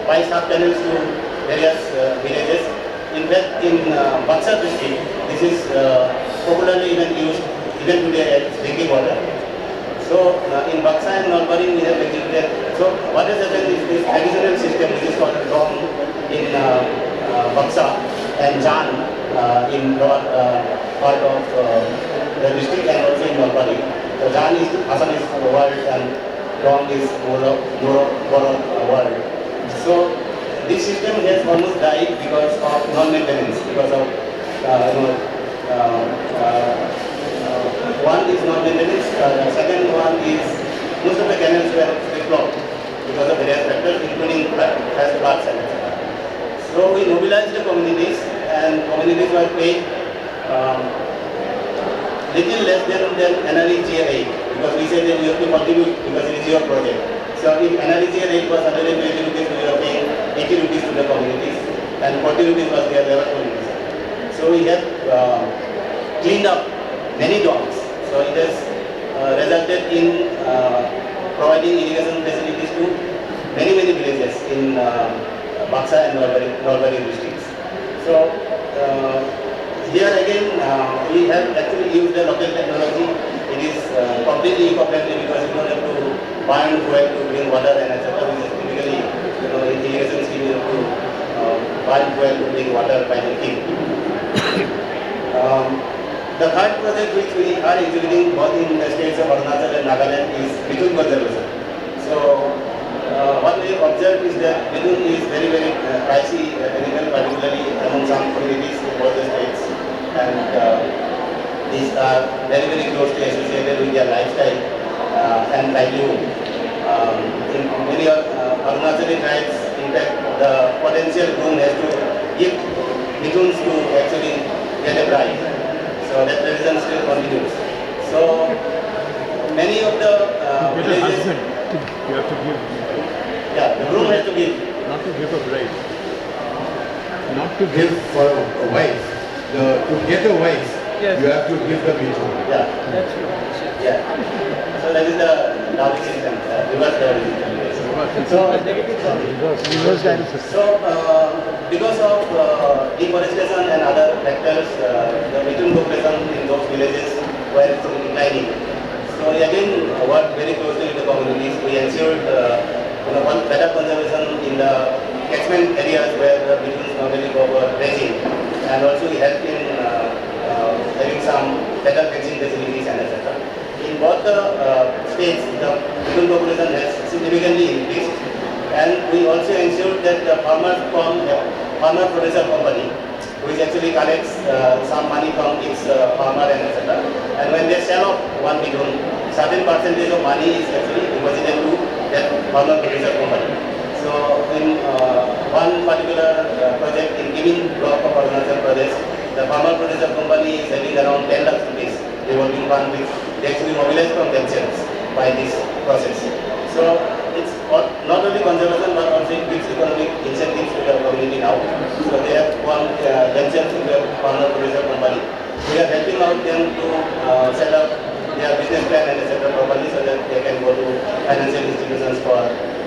by sub-canals to various villages. In fact, in Buxar district, this is popularly even used even today as drinking water. So in Buxar and Nalbari we have executed. So what has happened is this traditional system which is called Dom in Buxar and Jan in lower part of the district and also in Nalbari. So Jan is Assam is world and Dom is more world. So this system has almost died because of non-maintenance, because of one is non-maintenance, the second one is most of the canals were blocked because of various factors, including floods and etc. So we mobilized the communities, and communities were paid little less than NREGA rate, because we said that you have to contribute because it is your project. So if NREGA rate was 120 rupees, we were paying 80 rupees to the communities, and 40 rupees was their level communities. So we have cleaned up many domes. So it has resulted in providing irrigation facilities to many villages in Buxar and Nalbari districts. So here again we have actually used the local technology. It is completely eco-friendly because you don't have to burn fuel to bring water and etc. Which is typically in irrigation scheme you have to burn fuel to bring water by leaking. The third project which we are executing both in the states of Arunachal and Nagaland is Mithun conservation. So what we observed is that Mithun is very pricey animal, particularly among some communities in both the states, and these are very closely associated with their lifestyle and livelihood. In many of Arunachali tribes, in fact, the potential groom has to give Mithuns to actually get a bride. So that tradition still continues. So many of the villages, you have to give. Yeah, the groom has to give. Not to give a bride. Not to give for a wife. To get a wife, yes, you have to give the Mithun. Yeah. That's right. Yeah. So that is the dowry system, reverse dowry system. So, Reverse dinosaurs. so because of deforestation and other factors, the methane population in those villages were actually declining. So we again worked very closely with the communities. We ensured one better conservation in the catchment areas where the methane normally go for grazing, and also we helped in having some better fencing facilities and etc. In both the states, the methane population has significantly increased, and we also ensured that the farmers from the farmer producer company, which actually collects some money from its farmer and etc. And when they sell off one bidon, certain percentage of money is actually deposited to that farmer producer company. So in one particular project in Kimin block of Arunachal Pradesh, the farmer producer company is having around 10 lakh rupees revolving fund, which they actually mobilize from themselves by this process. So it's not only conservation but also it gives economic incentives to the community now. So they have formed themselves into a farmer producer company. We are helping out them to set up their business plan and etc. properly so that they can go to financial institutions for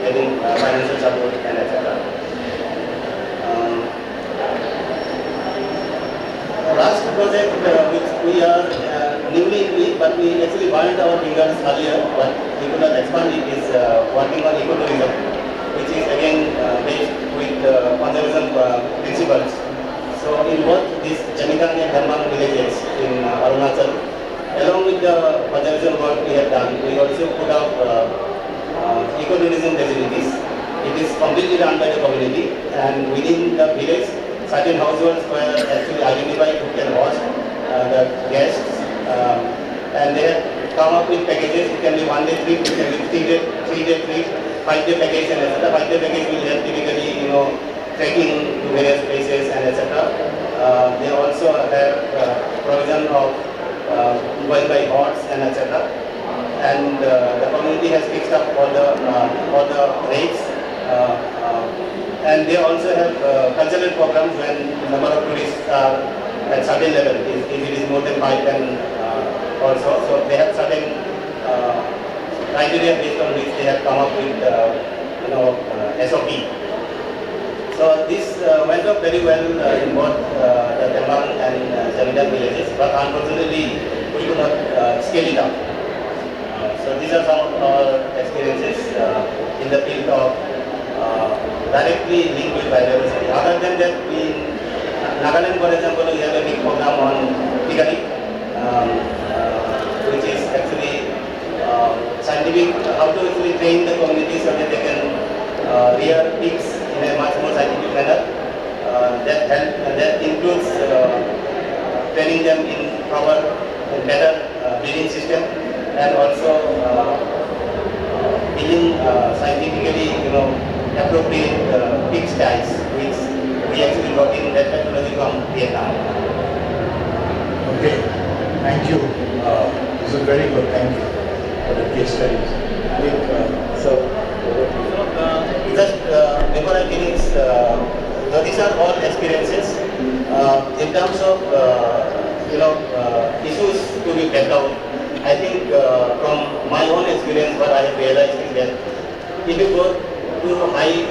getting financial support and etc. Last project which we are newly into it, but we actually burned our fingers earlier, but we could not expand it, is working on ecotourism, which is again based with conservation principles. So in both these Jamikang and Dharmang villages in Arunachal, along with the conservation work we have done, we also put up ecotourism facilities. It is completely run by the community, and within the village, certain households were actually identified who can host the guests, and they have come up with packages. It can be 1 day trip, it can be 3-day trip, 5-day package, and etc. 5-day package will have typically, trekking to various places and etc. They also have provision of going by horse and etc. And the community has fixed up all the rates. And they also have cultural programs when the number of tourists are at certain level. If it is more than 5, then also. So they have certain criteria based on which they have come up with SOP. So this went up very well in both the Dharmang and Jamikang villages, but unfortunately we could not scale it up. So these are some of our experiences in the field of directly linked with biodiversity. Other than that, in Nagaland, for example, we have a big program on piggery, which is actually scientific, how to actually train the community so that they can rear pigs in a much more scientific manner. That includes training them in proper and better breeding system, and also building scientifically, appropriate pig styles, which we actually got in that technology from Vietnam. Okay, thank you. This is very good. Thank you for the case studies. I think Just before I finish, these are all experiences in terms of issues to be kept out. I think from my own experience, what I have realized is that if you go to high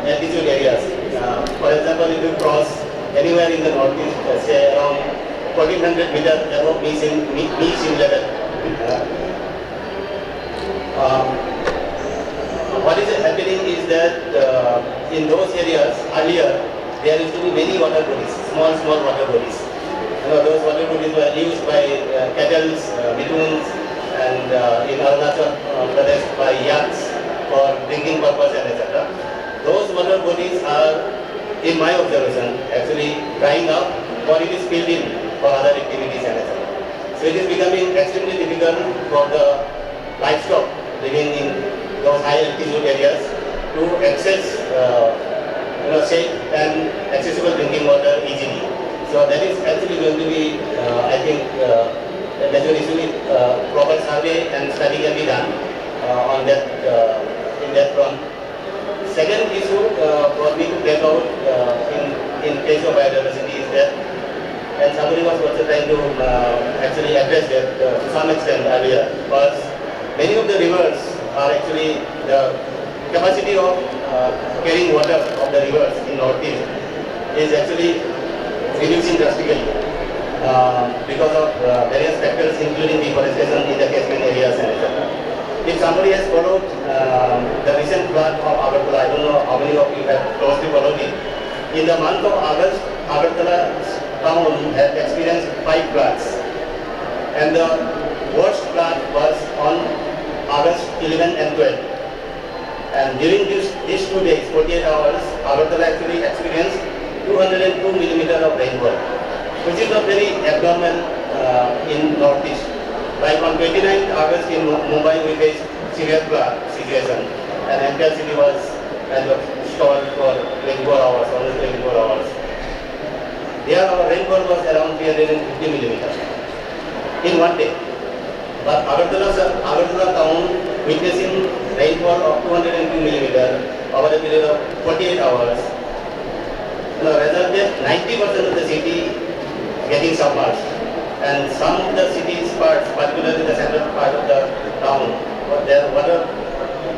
altitude areas, for example, if you cross anywhere in the northeast, say around 1400 meters above mean sea level, what is happening is that in those areas earlier there used to be many water bodies, small water bodies. Those water bodies were used by cattle, bitterns, and in Arunachal Pradesh by yaks for drinking purpose and etc. Those water bodies are, in my observation, actually drying up or it is filled in for other activities and etc. So it is becoming extremely difficult for the livestock living in those high altitude areas to access safe and accessible drinking water easily. So that is actually going to be, I think, that will issue proper survey and study can be done on that in that front. Second issue for me to take out in case of biodiversity is that, and somebody was also trying to actually address that to some extent earlier, because many of the rivers are actually the capacity of carrying water of the rivers in Northeast is actually reducing drastically because of various factors including deforestation in the catchment areas and etc. If somebody has followed the recent flood of Agartala, I don't know how many of you have closely followed it. In the month of August, Agartala town has experienced 5 floods. And the worst flood was on August 11 and 12. And during these 2 days, 48 hours, Agartala actually experienced 202 millimeters of rainfall, which is a very abnormal in Northeast. Like on 29th August in Mumbai, we faced severe flood situation, and entire city was kind of stalled for 24 hours, almost 24 hours. There our rainfall was around 350 millimeters in one day. But Agartala town witnessing rainfall of 202 millimeters over a period of 48 hours. Resulted 90% of the city getting submerged. And some of the city's parts, particularly the central part of the town, their water,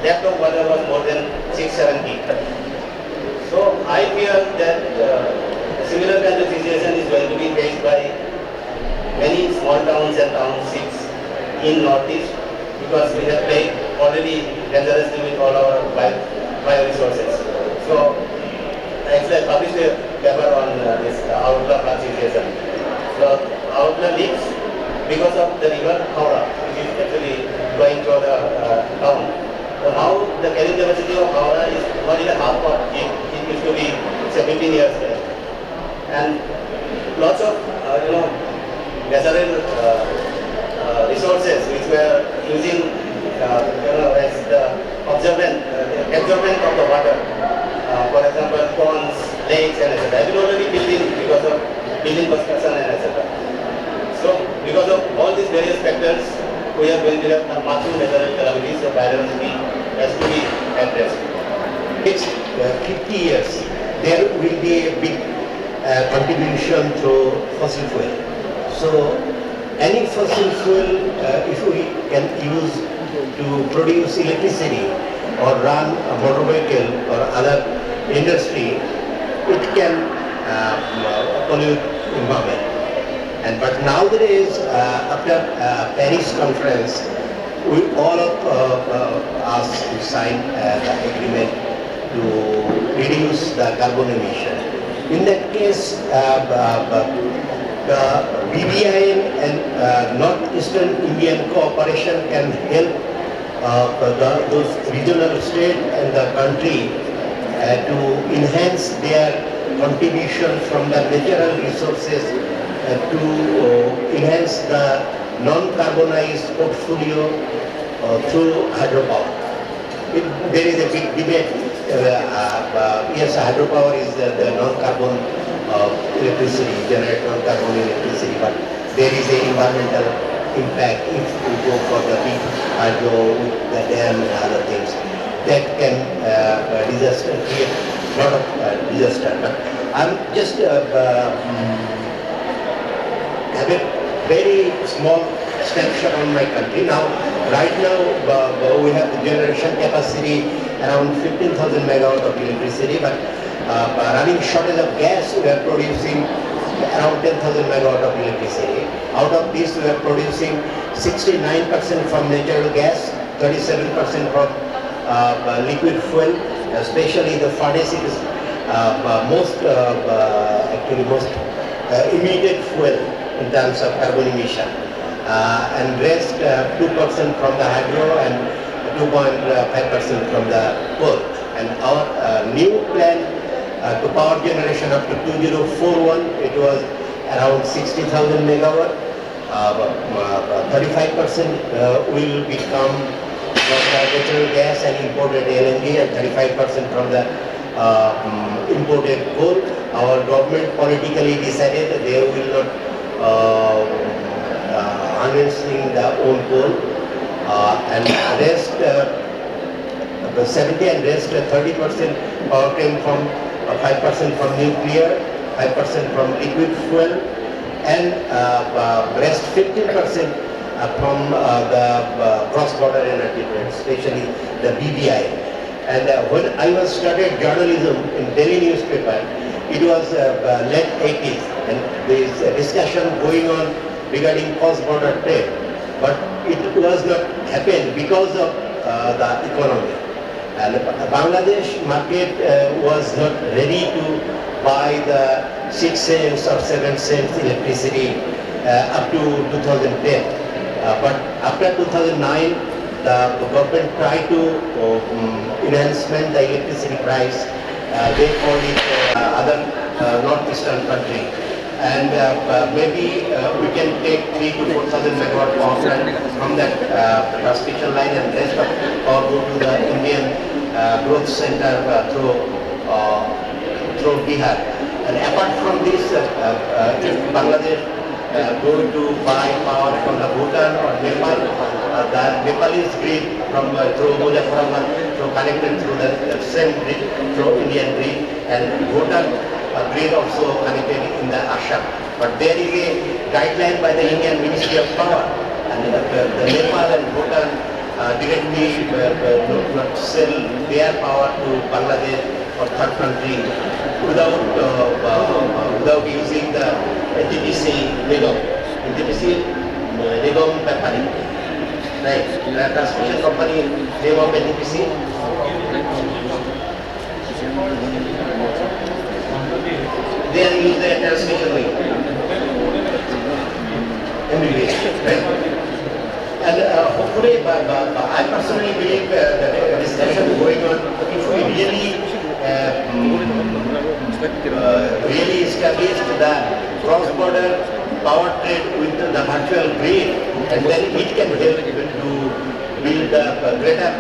depth of water was more than 6-7 feet. So I fear that a similar kind of situation is going to be faced by many small towns and townships in Northeast, because we have played already dangerously with all our bioresources. So actually I published a paper on this Agartala flood situation. So Agartala leaks because of the river Howrah, which is actually going through the town. So now the carrying capacity of Howrah is not even half what it used to be, say, 15 years back. And lots of natural resources which were using as the absorbent of the water. For example, ponds, lakes, and etc. Have been already built in because of building construction and etc. So, because of all these various factors, we are going to have a massive natural calamities, so biodiversity has to be addressed. Next 50 years, there will be a big contribution to fossil fuel. So, any fossil fuel, if we can use to produce electricity or run a motor vehicle or other industry, it can pollute environment. But nowadays, after Paris conference, all of us signed the agreement to reduce the carbon emission. In that case, the BBI and Northeastern Indian cooperation can help those regional state and the country to enhance their contribution from the natural resources to enhance the non-carbonized portfolio through hydropower. There is a big debate. Yes, hydropower is the non-carbon electricity, generate non-carbon electricity, but there is an environmental impact if we go for the big hydro with the dam and other things. That can create a lot of disaster. But I'm just have a very small snapshot on my country. Now, right now, we have the generation capacity around 15,000 megawatt of electricity, but running shortage of gas, we are producing around 10,000 megawatt of electricity. Out of this, we are producing 69% from natural gas, 37% from liquid fuel, especially the furnaces, most emitted fuel in terms of carbon emission, and rest 2% from the hydro and 2.5% from the coal. And our new plan to power generation up to 2041, it was around 60,000 megawatt. 35% will become from the natural gas and imported LNG, and 35% from the imported coal. Our government politically decided that they will not harnessing their own coal, and rest 70 and rest 30% power came from 5% from nuclear, 5% from liquid fuel, and rest 15% from the cross-border energy trade, especially the BBI. And when I was studied journalism in Delhi newspaper, it was late 80s, and there is a discussion going on regarding cross-border trade. But it was not happened because of the economy. And Bangladesh market was not ready to buy the 6 cents or 7 cents electricity up to 2010. But after 2009, the government tried to enhancement the electricity price. They called it other northeastern country. And maybe we can take 3 to 4,000 megawatt power plant from that transmission line, and rest of power go to the Indian growth center through Bihar. And apart from this, if Bangladesh going to buy power from the Bhutan or Nepal, the Nepalese grid from through Muzaffarabad, connected through the same grid through Indian grid, and Bhutan grid also connected in the Assam. But there is a guideline by the Indian Ministry of Power, and the Nepal and Bhutan directly not sell their power to Bangladesh or third country without using the NTPC Nigam. NTPC Nigam Pepari. Right, the transmission company name of NTPC. They use the transmission wing. Right? And hopefully, I personally believe that the discussion going on, if we really establish the cross-border power trade with the virtual grid, and then it can help to build a greater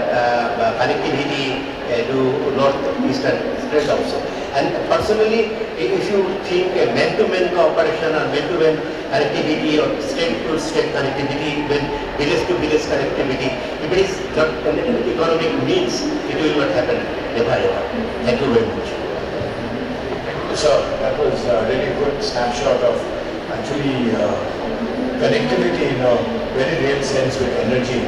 connectivity to northeastern states also. And personally, if you think a man-to-man cooperation or man-to-man connectivity or state-to-state connectivity, when village-to-village connectivity, if it is not an economic needs, it will not happen ever, ever. Thank you very much. So that was a really good snapshot of actually connectivity in a very real sense with energy.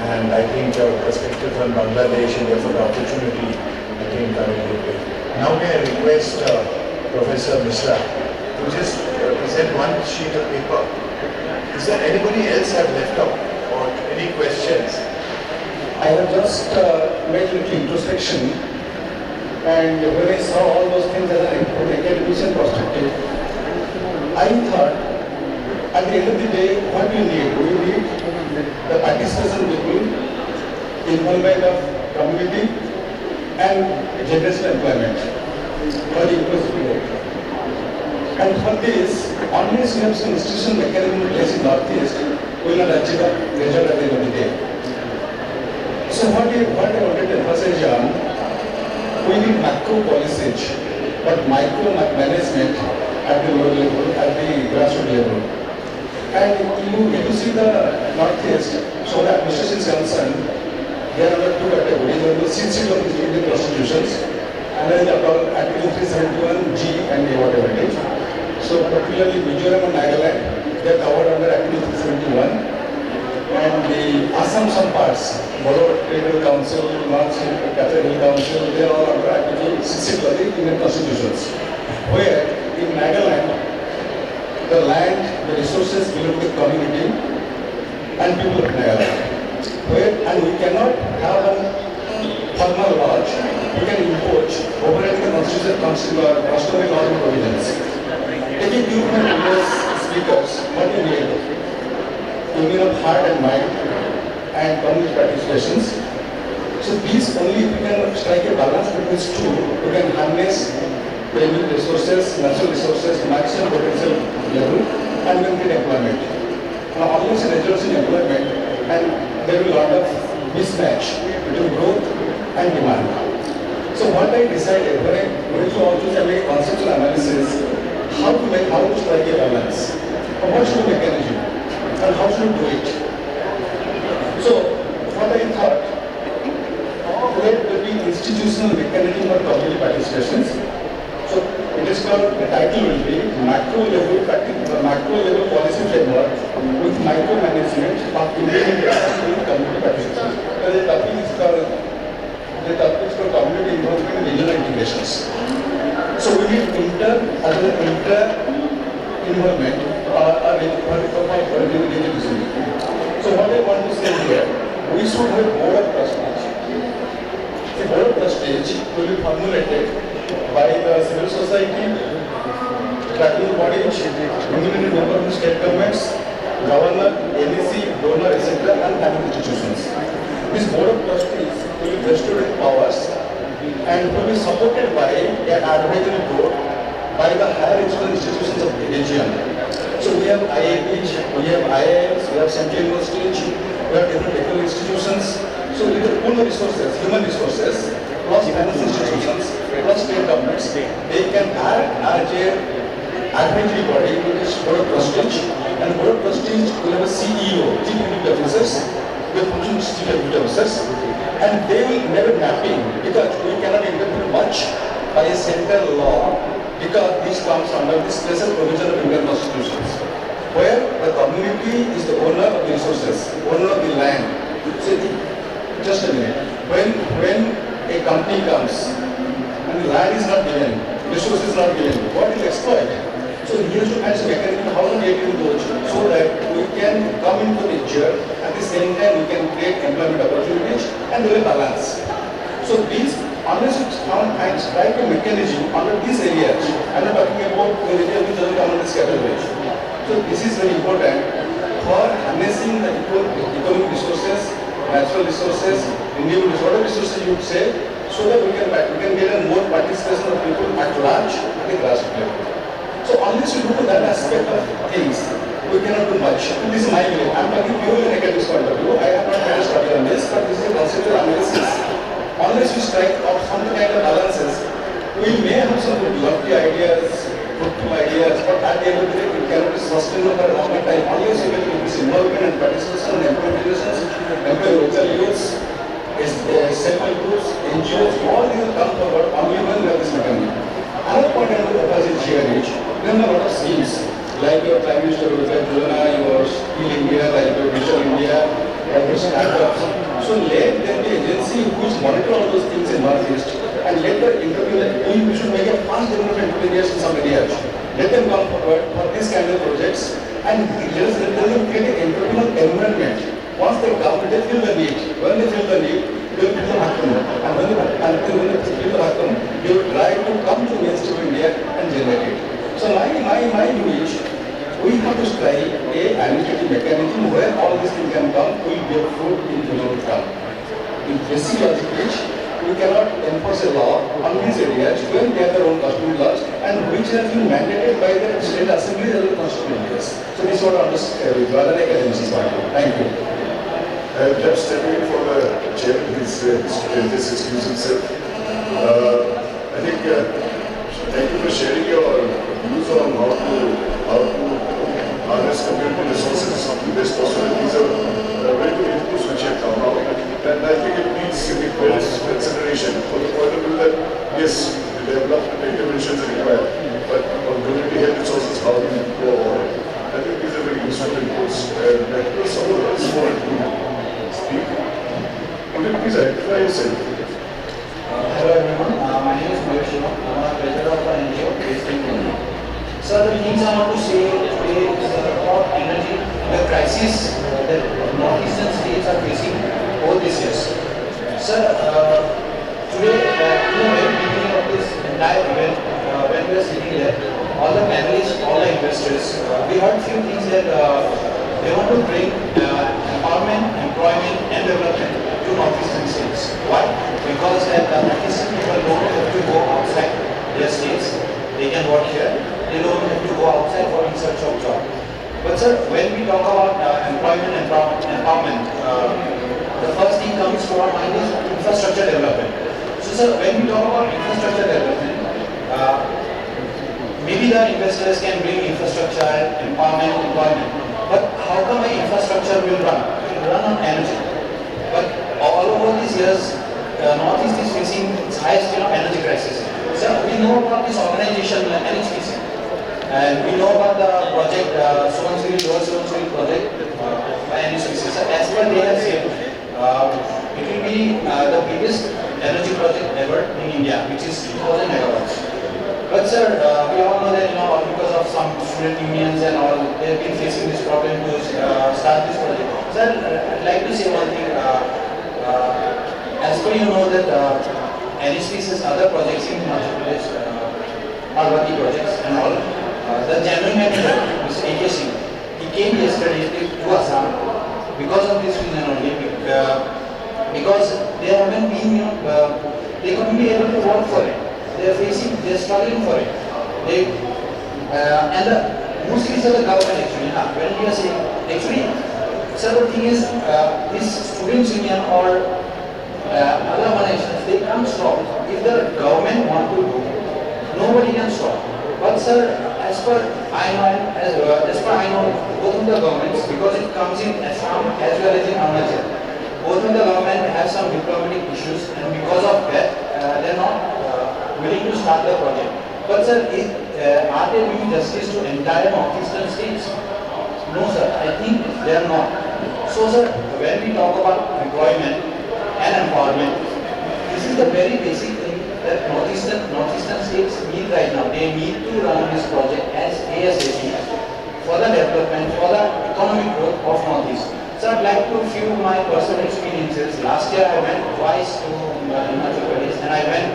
And I think your perspective on Bangladesh and therefore the opportunity, I think are really great. Now may I request Professor Mishra to just present one sheet of paper. Is there anybody else have left out or any questions? I have just made a little introspection, and when I saw all those things as an academician perspective, I thought at the end of the day, what do you need? Do you need the participation people, involvement of community, and generational employment for the inclusive growth. And for this, unless we have some institutional mechanism in place in Northeast, we will not achieve a result at the end of the day. So what I wanted to emphasize on, we need macro policies, but micro management at the lower level, at the grassroots level. And you see the Northeast, so the administration is concerned, there are two categories. One is seat of the Indian constitutions, and then they are called Article 371G and A, whatever it is. So particularly Mizoram and Nagaland, they are covered under Article 371. And the Assam some parts, Borough Tribal Council, North Cathedral Council, they are all under Article 60 of the Indian constitutions. Where in Nagaland, the land, the resources belong to the community and people of Nagaland. And we cannot have a formal lodge, we can impose overriding the constitutional customary law and provisions. Taking view from previous speakers, what we need, union of heart and mind and community participations. So these only if we can strike a balance between these two, we can harness the resources, natural resources, maximum potential level, and we can get employment. Now always a reduction in employment, and there will be a lot of mismatch between growth and demand. So what I decided when I went through all this, I made a conceptual analysis how to strike a balance, or what should be the mechanism, and how should we do it. So what I thought, let there be institutional mechanism for community participations. So it is called, the title will be macro level policy framework with micro management of implementation in community participation. The topic is called the regional integrations. So we need inter-involvement for regional decision. So what I want to say here, we should have board of trustees. The board of trustees will be formulated by the civil society, tracking bodies, community member of the state governments, governor, NEC, donor, etc. and family institutions. This board of trustees will be vested with powers and will be supported by an advisory board by the higher educational institutions of the region. So we have IITs, we have IIMs, we have central universities, we have different technical institutions. So with the pool of resources, human resources, plus finance institutions, plus state governments, they can act as a advisory body which is board of trustees, and board of trustees will have a CEO, chief executive officers, will function as chief executive officers, and they will never mapping because we cannot interpret much by a central law because this comes under the special provision of Indian constitutions, where the community is the owner of the resources, owner of the land. So just a minute, when a company comes and the land is not given, resources not given, what will exploit? So here should have some mechanism how to get into those so that we can come into the picture at the same time we can create employment opportunities and there is balance. So these, unless you find strike a mechanism under these areas, I'm not talking about the area which doesn't come under this category. So this is very important for harnessing the economic resources, natural resources, renewable resources, whatever resources you would say, so that we can get a more participation of people at large at the grassroots level. So unless you do that aspect of things, we cannot do much. This is my view. I'm talking purely in academic point of view. I have not made a study on this, but this is a conceptual analysis. Unless we strike out some kind of balances, we may have some good lofty ideas, fruitful ideas, but at the end of the day, it cannot be sustainable for a longer time unless you get this involvement and participation, employment relations, employ local youths, self-help groups, NGOs, all these will come forward only when we have this mechanism. Another point I want to emphasize here is, there are a lot of schemes, like your Prime Minister Rohit Jolana, your Skill India, like your Digital India, like your startups. So let there be agency who is monitor all those things in Northeast and let them interview that we should make a fast development areas in some areas. Let them come forward for these kind of projects and let them create an entrepreneurial environment. Once they come, they feel the need. When they feel the need, they will feel the happen. And when they feel the happen, they will try to come to mainstream India and generate it. So my view is, we have to strike a administrative mechanism where all these things can come, will bear fruit in the long term. In basic logic which we cannot enforce a law on these areas when they have their own customary laws and which has been mandated by the state assembly and the constitutional areas. So this is what I understand rather than academics point. Thank you. I am just stepping in for the chairman, he's just excused himself. I think, thank you for sharing your views on how to harness community resources to the best possible. These are very good inputs which have come out. And I think it needs consideration for the point of view that, yes, the development interventions are required, but on community health resources, how do we go about it? I think these are very useful inputs. And someone else wanted to speak. Could you please identify yourself? Hello everyone, my name is Mayur Shiva. I'm a treasurer of an NGO based in Pune. So the things I want to say today is about energy, the crisis that northeastern states are facing all these years. Sir, today, in the very beginning of this entire event, when we were sitting there, all the panelists, all the investors, we heard few things that they want to bring empowerment, employment and development to northeastern states. Why? Because that northeastern people don't have to go outside their states. They can work here. They don't have to go outside for in search of job. But sir, when we talk about employment and empowerment, the first thing comes to our mind is infrastructure development. So sir, when we talk about infrastructure development, maybe the investors can bring infrastructure, empowerment, employment. But how come the infrastructure will run? It will run on energy. But all over these years, Northeast is facing its highest energy crisis. So we know about this organization, NHPC, and we know about the project, Subansiri, Lower Subansiri project by NHPC. So as per they have said, it will be the biggest energy project ever in India, which is 2000 megawatts. But sir, we all know that because of some student unions and all, they have been facing this problem to start this project. Sir, I'd like to say one thing. As per you know that NHPC's other projects in Himachal Pradesh, Parvati projects and all, the general manager, Mr. A.K. Singh, he came yesterday to Assam because of this reason only, because they haven't been, they couldn't be able to work for it. They're struggling for it. Mostly it's the government actually. When we are saying, actually, sir, the thing is, this students union or other organizations, they can't stop. If the government want to do, nobody can stop. But sir, as per I know, both of the governments, because it comes in Assam as well as in Arunachal, both of the government have some diplomatic issues, and because of that, they're not willing to start the project. But sir, are they doing justice to entire northeastern states? No sir, I think they are not. So sir, when we talk about employment and empowerment, this is the very basic thing that northeastern states need right now. They need to run this project as ASAP for the development, for the economic growth of Northeast. So I'd like to view my personal experiences. Last year I went twice to Himachal Pradesh and I went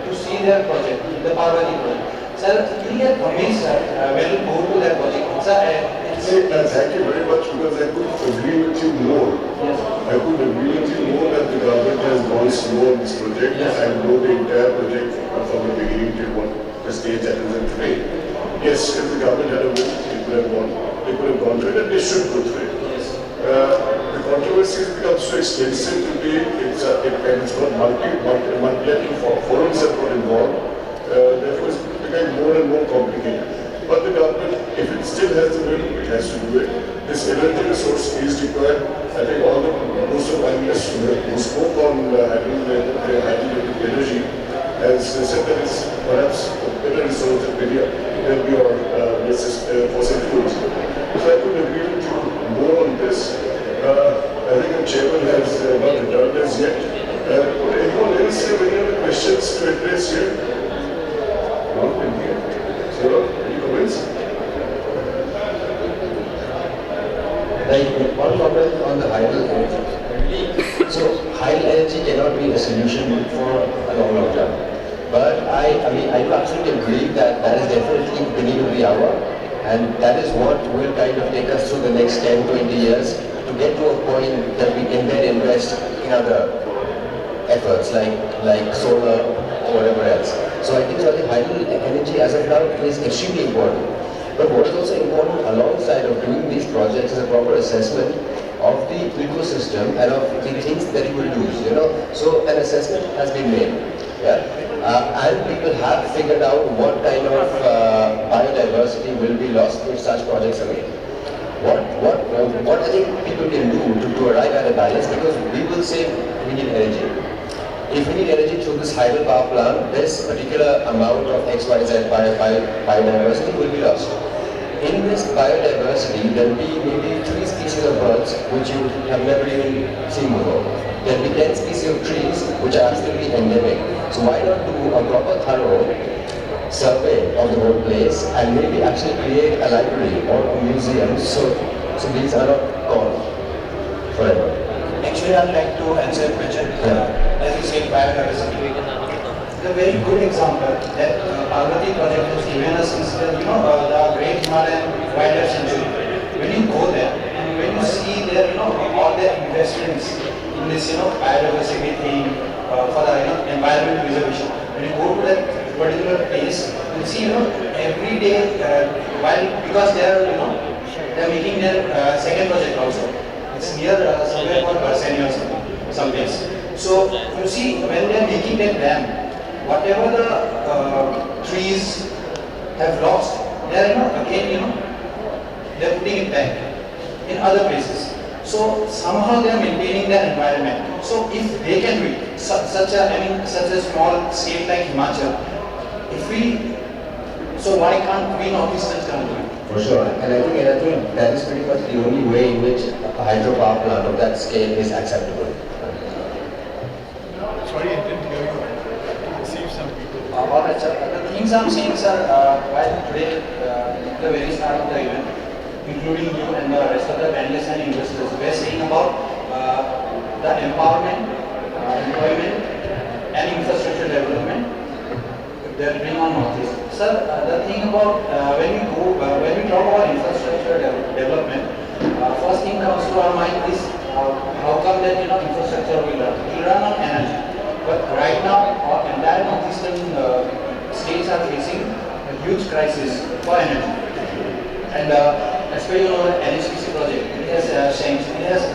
to see their project, the Parvati project. Sir, you get convinced when you go to that project. Sir, thank you very much because I couldn't agree with you more. Yes. I couldn't agree with you more that the government has gone slow on this project. Yes. I know the entire project from the beginning to the stage that is in today. Yes, if the government had a will, it could have gone through it and they should go through it. The controversy has become so extensive today, it's got multiple forums that got involved, therefore it's becoming more and more complicated. But the government, if it still has the will, it has to do it. This energy resource is required. I think most of the analysts who spoke on hydroelectric energy has said that it's perhaps a better resource than your fossil fuels. So I could agree with you more on this. I think the chairman has not returned as yet. Anyone else have any other questions to address here? Not in here. So, any comments? Like one comment on the hydel energy. So hydel energy cannot be a solution for a long term. But I absolutely believe that is definitely beginning of the hour, and that is what will kind of take us through the next 10, 20 years to get to a point that we can then invest in other efforts like solar or whatever else. So I think that the hydel energy as of now is extremely important. But what is also important alongside of doing these projects is a proper assessment of the ecosystem and of the things that you will lose, So an assessment has been made, and people have figured out what kind of biodiversity will be lost if such projects are made. What I think people can do to arrive at a balance, because we will say we need energy. If we need energy through this hydel power plant, this particular amount of XYZ biodiversity will be lost. In this biodiversity, there will be maybe 3 species of birds which you have never even seen before. There will be 10 species of trees which are absolutely endemic. So why not do a proper thorough survey of the whole place and maybe actually create a library or a museum so these are not gone forever. Actually, I'd like to answer a question. As you said, biodiversity. The very good example that Parvati project has given us is the Great Himalayan Wildlife Sanctuary. When you go there and when you see their all their investments in this biodiversity thing for the environment preservation, when you go to that particular place, you see every day because they are making their second project also. It's near somewhere called Barsani or some place. So you see when they are making that dam, whatever the trees have lost, they are again they are putting it back in other places. So somehow they are maintaining their environment. So if they can do it, such a small state like Himachal, so why can't we Northeasterners come to it? For sure, and I think that is pretty much the only way in which a hydropower plant of that scale is acceptable. Sorry, things I'm saying, sir, while today, at the very start of the event, including you and the rest of the panelists and investors, we're saying about the empowerment, employment, and infrastructure development they'll bring on Northeast. Sir, the thing about when we talk about infrastructure development, first thing comes to our mind is how come that infrastructure will run on energy. But right now, our entire northeastern states are facing a huge crisis for energy. And especially on the NHPC project, it has changed.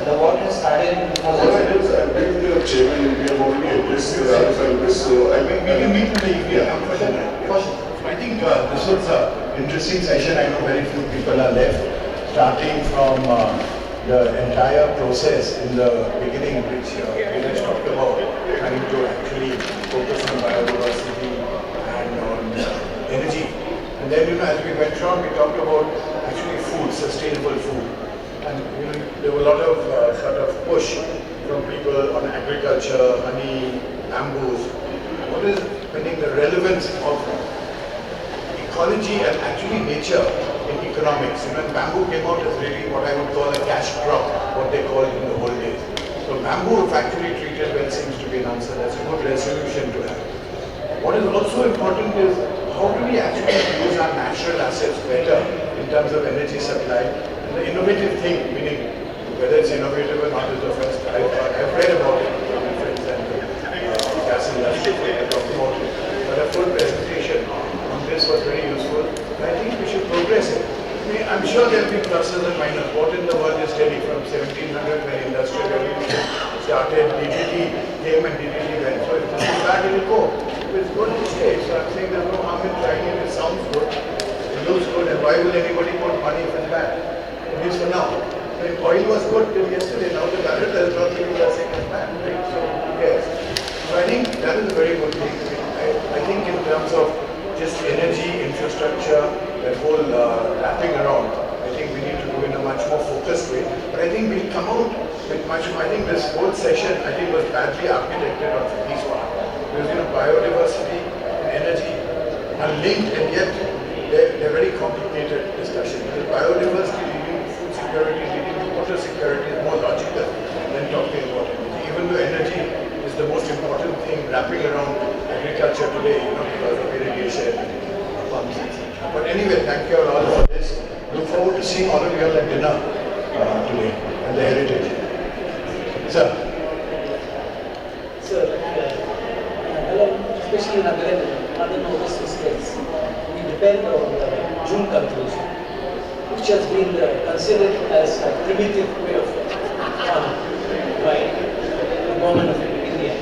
The work has started in 2000. I agree with the chairman, we have already addressed this, so I mean, we can meet in the evening. I think this was an interesting session. I know very few people are left, starting from the entire process in the beginning, which Vinesh talked about, trying to actually focus on biodiversity and on energy. And then, as we went on, we talked about actually food, sustainable food. And there were a lot of sort of push from people on agriculture, honey, bamboos. What is, I think, the relevance of ecology and actually nature in economics? Bamboo came out as really what I would call a cash crop, what they called in the old days. So bamboo, if actually treated well, seems to be an answer. That's a good resolution to have. What is also important is how do we actually use our natural assets better in terms of energy supply? And the innovative thing, meaning whether it's innovative or not is the first. I've read about it from my friends and gas industry, they talked about it. But a full presentation on this was very useful. And I think we should progress it. I'm sure there will be pluses and minuses. What in the world is steady from 1700 when industrial revolution started, DDT came and DDT went. So if this is bad, it will go. If it's good, it stays. So I'm saying there's no harm in trying it. It sounds good. It looks good. And why will anybody put money if it's bad? At least for now. When oil was good till yesterday, now the barrel there's not people are saying it's bad. Right? So yes. So I think that is a very good thing. I think in terms of just energy, infrastructure, that whole wrapping around, I think we need to do in a much more focused way. But I think we'll come out with much more. I think this whole session, I think, was badly architected on this one. Because biodiversity and energy are linked, and yet they're very complicated discussions. Because biodiversity leading to food security, leading to water security is more logical than talking about energy. Even though energy is the most important thing wrapping around agriculture today, because of irrigation and pumps. But anyway, thank you all for this. Look forward to seeing all of you all at dinner today at the Heritage. Sir. Sir, especially in other northeastern states, we depend on the June cultivation, which has been considered as a primitive way of farming by the government of India.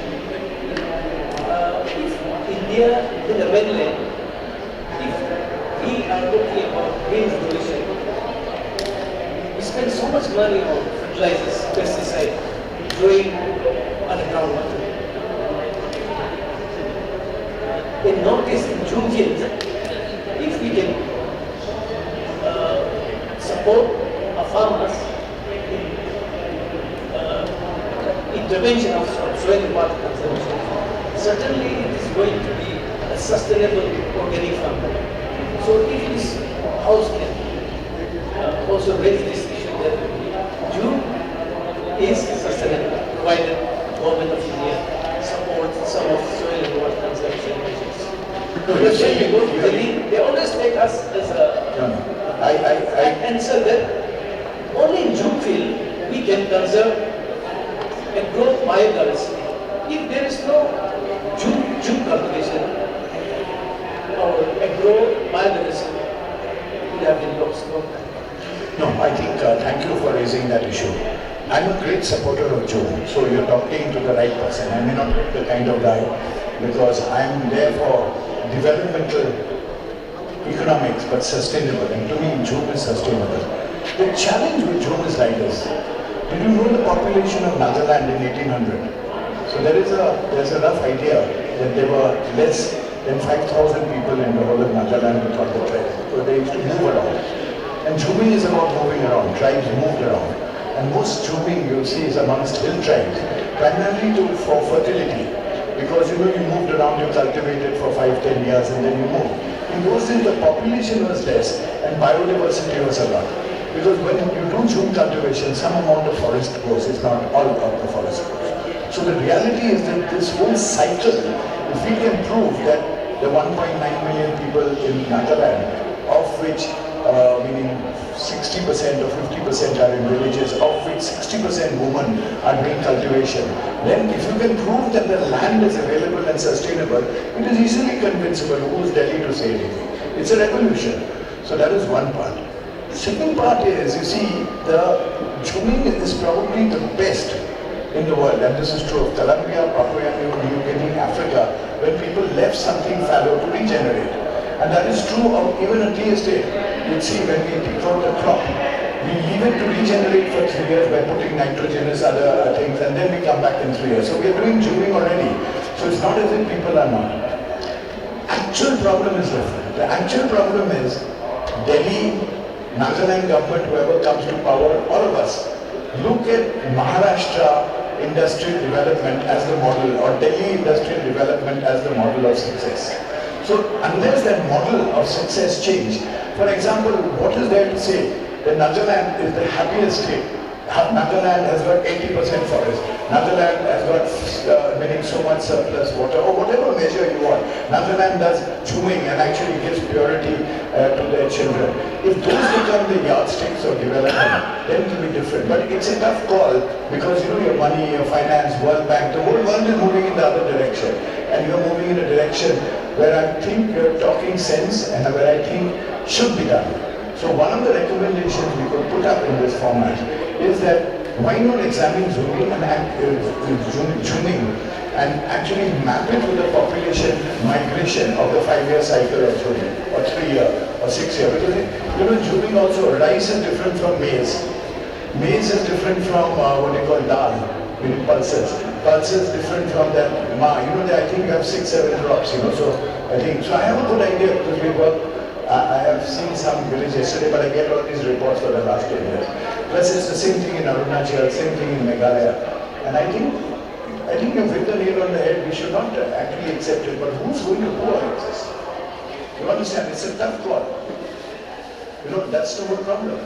If India, in the mainland, we are looking about green revolution. We spend so much money on fertilizers, pesticides, growing underground water. In Northeast, in June, if we can support our farmers in intervention of soil and water conservation, certainly it is going to be a sustainable organic farming. So if this house can also raise this issue that June is sustainable, provided government of India supports some of soil and water conservation measures. Because when we go to Delhi, they always take us as a answer that only in June field we can conserve and grow biodiversity. If there is no June cultivation, or agro biodiversity would have been lost. No, I think, thank you for raising that issue. I'm a great supporter of June, so you're talking to the right person. I may not be the kind of guy, because I'm there for developmental economics, but sustainable. And to me, June is sustainable. The challenge with June is like this. Did you know the population of Nagaland in 1800? So there's a rough idea that there were less than 5,000 people in the whole of Nagaland without the tribe. So they used to move around. And Jhuming is about moving around. Tribes moved around. And most Jhuming you'll see is amongst hill tribes, primarily for fertility. because you moved around, you cultivated for 5-10 years and then you moved. In those days the population was less and biodiversity was a lot. Because when you do June cultivation, some amount of forest grows, it's not all of the forest grows. So the reality is that this whole cycle, if we can prove that the 1.9 million people in Nagaland, of which meaning 60% or 50% are in villages, of which 60% women are doing cultivation, then if you can prove that the land is available and sustainable, it is easily convincible. Who is Delhi to say anything? It's a revolution. So that is one part. The second part is, you see, the Juming is probably the best in the world, and this is true of Colombia, Papua New Guinea, Africa, when people left something fallow to regenerate. And that is true of even a tea estate. You see, when we pick out the crop, we leave it to regenerate for 3 years by putting nitrogenous other things, and then we come back in 3 years. So we are doing Juming already. So it's not as if people are not. Actual problem is different. The actual problem is Delhi, Nagaland government, whoever comes to power, all of us, look at Maharashtra industrial development as the model, or Delhi industrial development as the model of success. So unless that model of success change, for example, what is there to say that Nagaland is the happiest state? Nagaland has got 80% forest. Nagaland has got meaning so much surplus water, or whatever measure you want. Nagaland does Juming and actually gives purity to their children. If those become the yardsticks of development, then it will be different. But it's a tough call because your money, your finance, World Bank, the whole world is moving in the other direction. And you're moving in a direction where I think you're talking sense and where I think should be done. So one of the recommendations we could put up in this format is that why not examine Juming and actually map it with the population migration of the 5-year cycle of Juming, or 3-year, or 6-year. Because Juming also, rice is different from maize. Maize is different from what they call dal, meaning pulses. Pulses different from that ma. I think you have 6-7 crops, so I have a good idea because we work. I have seen some village yesterday, but I get all these reports for the last 10 years. Plus it's the same thing in Arunachal, same thing in Meghalaya. And I think you've hit the nail on the head. We should not actually accept it, but who's going to do all of this? You understand? It's a tough call. That's the whole problem.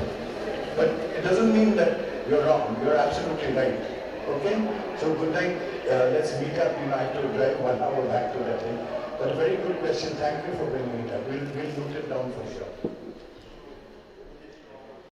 But it doesn't mean that you're wrong. You're absolutely right. Okay? So good night. Let's meet up. I have to drive 1 hour back to that thing. But a very good question. Thank you for bringing it up. We'll note it down for sure.